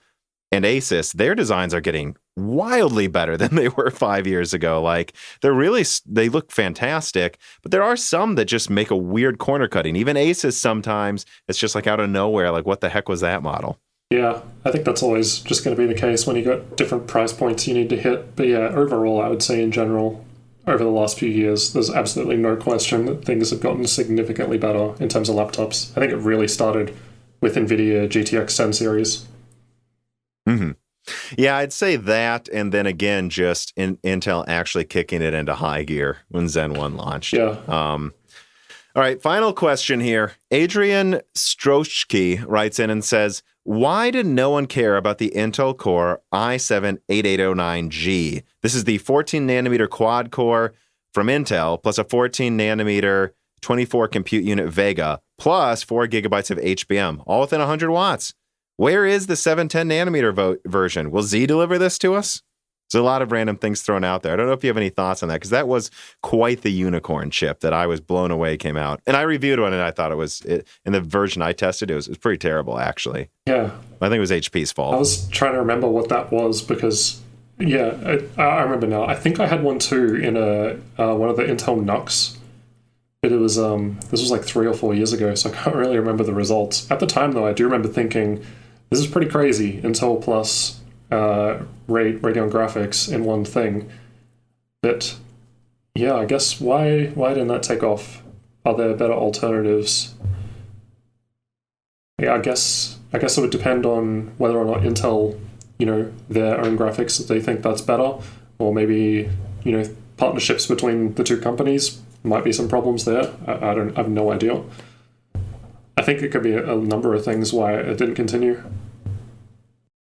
and Asus, their designs are getting wildly better than they were 5 years ago. Like, they look fantastic, but there are some that just make a weird corner cutting. Even Asus, sometimes it's just like out of nowhere. Like, what the heck was that model? Yeah, I think that's always just going to be the case when you got different price points you need to hit. But yeah, overall, I would say in general, over the last few years, there's absolutely no question that things have gotten significantly better in terms of laptops. I think it really started with Nvidia GTX 10 series. Mm-hmm. Yeah, I'd say that, and then again, just Intel actually kicking it into high gear when Zen 1 launched. Yeah. All right, final question here. Adrian Strochki writes in and says, why did no one care about the Intel Core i7-8809G? This is the 14-nanometer quad-core from Intel, plus a 14-nanometer 24 compute unit Vega, plus 4 gigabytes of HBM, all within 100 watts. Where is the 710-nanometer version? Will Z deliver this to us? There's a lot of random things thrown out there. I don't know if you have any thoughts on that, because that was quite the unicorn chip that I was blown away came out. And I reviewed one, and I thought in the version I tested, it was pretty terrible, actually. Yeah. I think it was HP's fault. I was trying to remember what that was because, yeah, I remember now. I think I had one too in one of the Intel NUCs. But it was, this was like 3 or 4 years ago, so I can't really remember the results. At the time, though, I do remember thinking, this is pretty crazy. Intel plus Radeon graphics in one thing. But yeah, I guess why didn't that take off? Are there better alternatives? Yeah, I guess it would depend on whether or not Intel, their own graphics, they think that's better, or maybe, partnerships between the two companies might be some problems there. I have no idea. I think it could be a number of things why it didn't continue.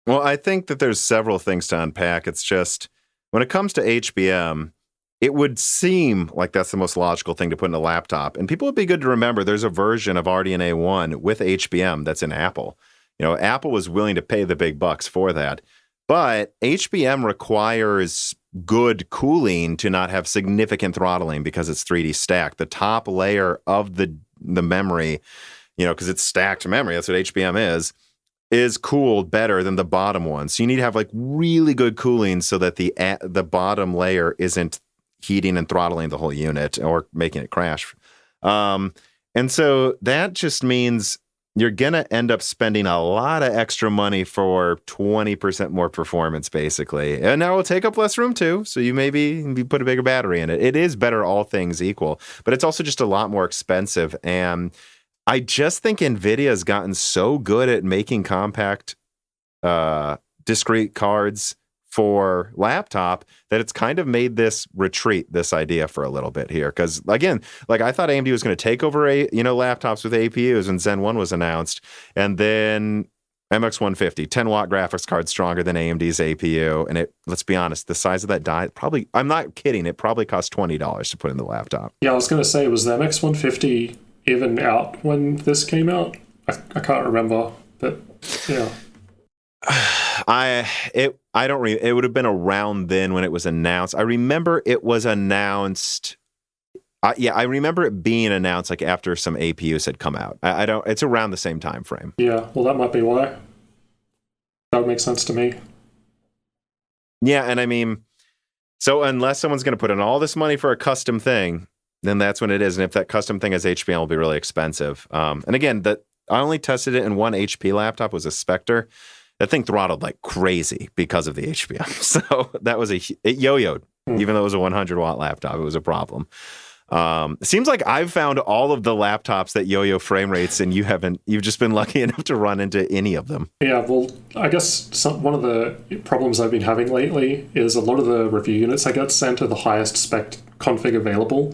Well, I think that there's several things to unpack. It's just, when it comes to HBM, it would seem like that's the most logical thing to put in a laptop. And people would be good to remember there's a version of RDNA 1 with HBM that's in Apple. Apple was willing to pay the big bucks for that. But HBM requires good cooling to not have significant throttling because it's 3D stacked. The top layer of the memory, because it's stacked memory, that's what HBM is cooled better than the bottom one. So you need to have like really good cooling so that the bottom layer isn't heating and throttling the whole unit or making it crash. And so that just means you're going to end up spending a lot of extra money for 20% more performance, basically. And now it'll take up less room, too. So you maybe put a bigger battery in it. It is better, all things equal. But it's also just a lot more expensive. And I just think NVIDIA has gotten so good at making compact, discrete cards for laptop that it's kind of made this idea for a little bit here. Because again, like I thought AMD was going to take over laptops with APUs when Zen 1 was announced, and then MX150 10-watt graphics card stronger than AMD's APU, and let's be honest, the size of that die probably, I'm not kidding, it probably cost $20 to put in the laptop. Yeah, I was going to say, was the MX150 even out when this came out? I can't remember. But yeah. It would have been around then when it was announced. I remember it was announced. I remember it being announced like after some APUs had come out. I don't. It's around the same time frame. Yeah, well, that might be why. That would make sense to me. Yeah, and I mean, so unless someone's going to put in all this money for a custom thing, then that's when it is. And if that custom thing has HBM, it'll be really expensive. And again, I only tested it in one HP laptop. Was a Spectre. That thing throttled like crazy because of the HBM. So that was it yo-yoed. Even though it was a 100-watt laptop, it was a problem. It seems like I've found all of the laptops that yo-yo frame rates, and you've just been lucky enough to run into any of them. Yeah, well, I guess one of the problems I've been having lately is a lot of the review units I get sent are the highest spec config available,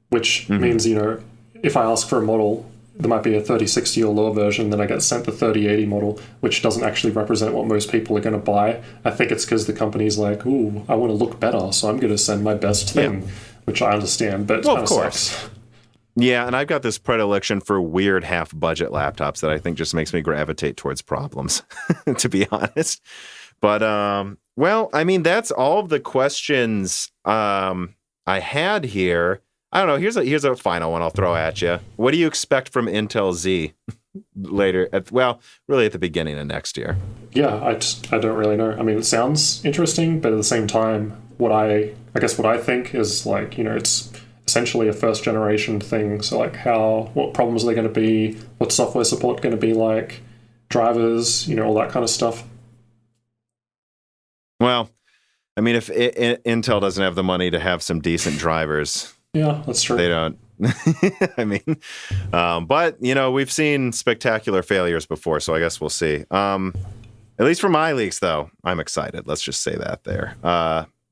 which means, if I ask for a model, there might be a 3060 or lower version, then I get sent the 3080 model, which doesn't actually represent what most people are going to buy. I think it's because the company's like, ooh, I want to look better, so I'm going to send my best thing, which I understand, but of course. Sucks. Yeah, and I've got this predilection for weird half-budget laptops that I think just makes me gravitate towards problems, to be honest. But, well, I mean, that's all of the questions I had here. I don't know. Here's a final one I'll throw at you. What do you expect from Intel Z later? Really at the beginning of next year. Yeah, I don't really know. I mean, it sounds interesting, but at the same time, what I think is like, it's essentially a first generation thing. So like what problems are they going to be? What's software support going to be like? Drivers, all that kind of stuff. Well, I mean, if Intel doesn't have the money to have some decent drivers. Yeah, that's true. They don't. I mean, but we've seen spectacular failures before, so I guess we'll see. At least for my leaks, though, I'm excited. Let's just say that there.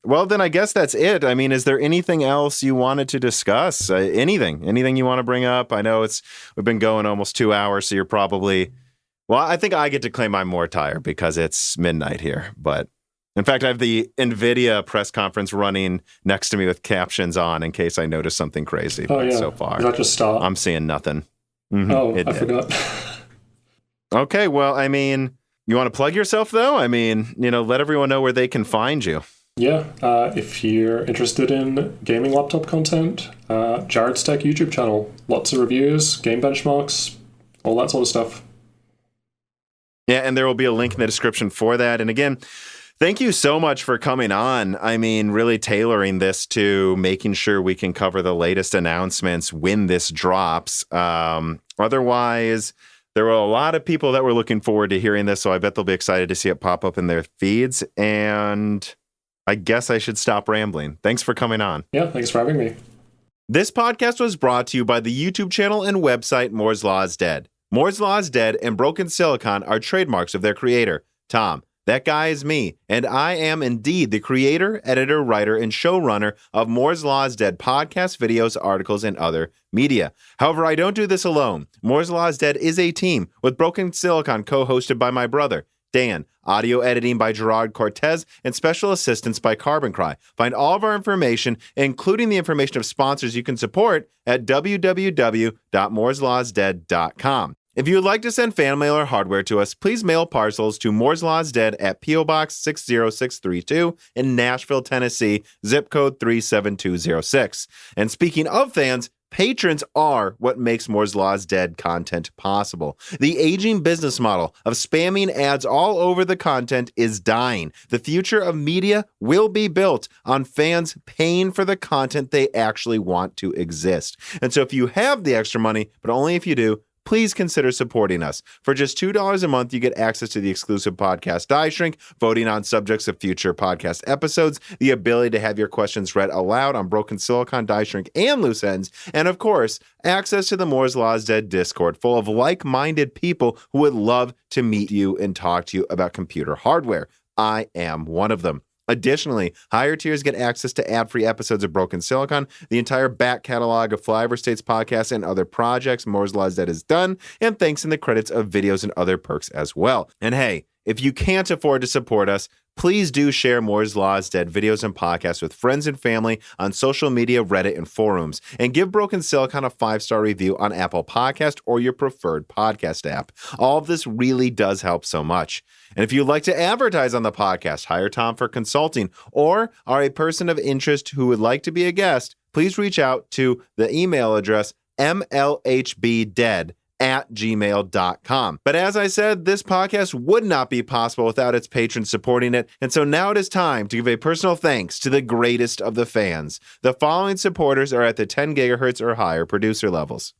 Well, then I guess that's it. I mean, is there anything else you wanted to discuss? Anything you want to bring up? I know we've been going almost 2 hours, so you're probably. Well, I think I get to claim I'm more tired because it's midnight here, but. In fact, I have the Nvidia press conference running next to me with captions on in case I notice something crazy. Oh, yeah. So far, did that just start? I'm seeing nothing. Oh, I forgot. Okay, well, I mean, you want to plug yourself, though? I mean, let everyone know where they can find you. Yeah, if you're interested in gaming laptop content, Jarrod'sTech YouTube channel. Lots of reviews, game benchmarks, all that sort of stuff. Yeah, and there will be a link in the description for that. And again, thank you so much for coming on. I mean, really tailoring this to making sure we can cover the latest announcements when this drops. Otherwise, there were a lot of people that were looking forward to hearing this, so I bet they'll be excited to see it pop up in their feeds. And I guess I should stop rambling. Thanks for coming on. Yeah, thanks for having me. This podcast was brought to you by the YouTube channel and website Moore's Law is Dead. Moore's Law is Dead and Broken Silicon are trademarks of their creator, Tom. That guy is me, and I am indeed the creator, editor, writer, and showrunner of Moore's Law is Dead podcasts, videos, articles, and other media. However, I don't do this alone. Moore's Law is Dead is a team, with Broken Silicon co-hosted by my brother, Dan, audio editing by Gerard Cortez, and special assistance by Carbon Cry. Find all of our information, including the information of sponsors you can support, at www.mooreslawsdead.com. If you would like to send fan mail or hardware to us, please mail parcels to Moore's Law is Dead at P.O. Box 60632 in Nashville, Tennessee, zip code 37206. And speaking of fans, patrons are what makes Moore's Law is Dead content possible. The aging business model of spamming ads all over the content is dying. The future of media will be built on fans paying for the content they actually want to exist. And so if you have the extra money, but only if you do, please consider supporting us. For just $2 a month, you get access to the exclusive podcast dieshrink, voting on subjects of future podcast episodes, the ability to have your questions read aloud on Broken Silicon, dieshrink, and Loose Ends, and of course, access to the Moore's Law is Dead Discord full of like-minded people who would love to meet you and talk to you about computer hardware. I am one of them. Additionally, higher tiers get access to ad-free episodes of Broken Silicon, the entire back catalog of Flyover States podcasts and other projects Moore's Law is Dead has done, and thanks in the credits of videos and other perks as well. And hey, If you can't afford to support us, please do share Moore's Law is Dead videos and podcasts with friends and family on social media, Reddit, and forums. And give Broken Silicon a 5-star review on Apple Podcast or your preferred podcast app. All of this really does help so much. And if you'd like to advertise on the podcast, hire Tom for consulting, or are a person of interest who would like to be a guest, please reach out to the email address mlhbdead@gmail.com. But as I said, this podcast would not be possible without its patrons supporting it, and so now it is time to give a personal thanks to the greatest of the fans. The following supporters are at the 10 gigahertz or higher producer levels: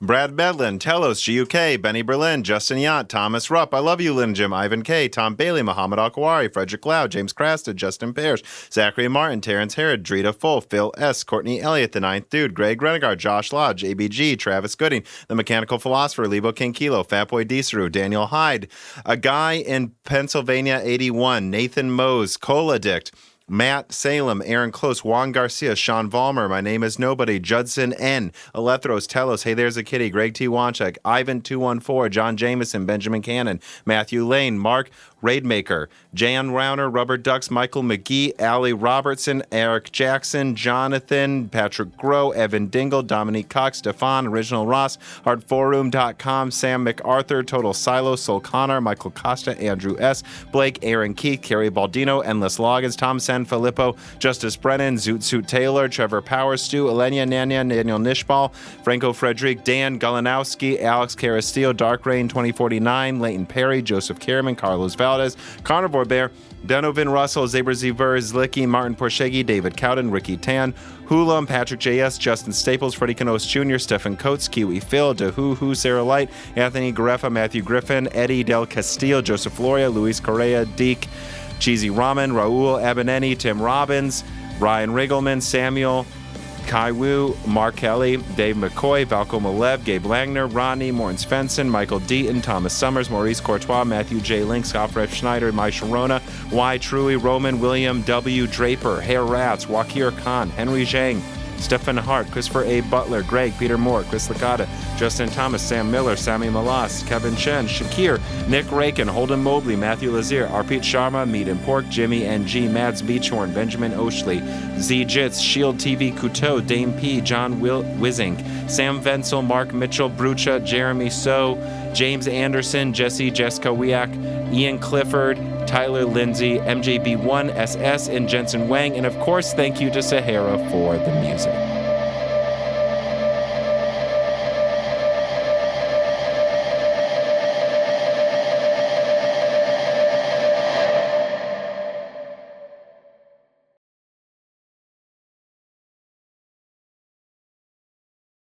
Brad Bedlin, Telos, GUK, Benny Berlin, Justin Yant, Thomas Rupp, I Love You, Lynn Jim, Ivan K, Tom Bailey, Muhammad Al-Kawari, Frederick Lau, James Crasta, Justin Parrish, Zachary Martin, Terrence Herod, Drita Full, Phil S, Courtney Elliott, The Ninth Dude, Greg Renegard, Josh Lodge, ABG, Travis Gooding, The Mechanical Philosopher, Lebo King Kilo, Fatboy Deeseru, Daniel Hyde, A Guy in Pennsylvania 81, Nathan Mose, Cola Dict, Matt Salem, Aaron Close, Juan Garcia, Sean Vollmer, My Name is Nobody, Judson N, Alethros, Telos, Hey There's a Kitty, Greg T. Wanchek, Ivan214, John Jameson, Benjamin Cannon, Matthew Lane, Mark Raidmaker, Jan Rauner, Rubber Ducks, Michael McGee, Allie Robertson, Eric Jackson, Jonathan, Patrick Groh, Evan Dingle, Dominique Cox, Stefan, Original Ross, HardForum.com, Sam MacArthur, Total Silo, Sol Connor, Michael Costa, Andrew S., Blake, Aaron Keith, Kerry Baldino, Endless Logins, Tom Sen Filippo, Justice Brennan, Zoot Suit Taylor, Trevor Powers, Stu, Elenia Nanya, Daniel Nishbal, Franco Frederick, Dan Galanowski, Alex Carastillo, Dark Rain 2049, Leighton Perry, Joseph Kierman, Carlos Valdez, Carnivore Bear, Donovan Russell, Zabra Ziver, Zlicky, Martin Porshegi, David Cowden, Ricky Tan, Hulam, Patrick J.S., Justin Staples, Freddie Canos Jr., Stephen Coates, Kiwi Phil, DeHoo, Sarah Light, Anthony Gareffa, Matthew Griffin, Eddie Del Castillo, Joseph Loria, Luis Correa, Deke, Cheesy Ramen, Raul Abineni, Tim Robbins, Ryan Riggleman, Samuel Kai Wu, Mark Kelly, Dave McCoy, Valco Malev, Gabe Langner, Ronnie, Morton Svensson, Michael Deaton, Thomas Summers, Maurice Courtois, Matthew J. Link, Scott F. Schneider, Mai Sharona, Y. Truly, Roman, William W. Draper, Hare Rats, Wakir Khan, Henry Zhang, Stephen Hart, Christopher A. Butler, Greg, Peter Moore, Chris Licata, Justin Thomas, Sam Miller, Sammy Malas, Kevin Chen, Shakir, Nick Rakin, Holden Mobley, Matthew Lazier, Arpit Sharma, Meat and Pork, Jimmy NG, Mads Beachhorn, Benjamin Oshley, Z Jits, Shield TV, Couteau, Dame P, John Wizink, Sam Venzel, Mark Mitchell, Brucha, Jeremy So, James Anderson, Jesse, Jessica Wiak, Ian Clifford, Tyler Lindsay, MJB1SS, and Jensen Wang. And of course, thank you to Sahara for the music.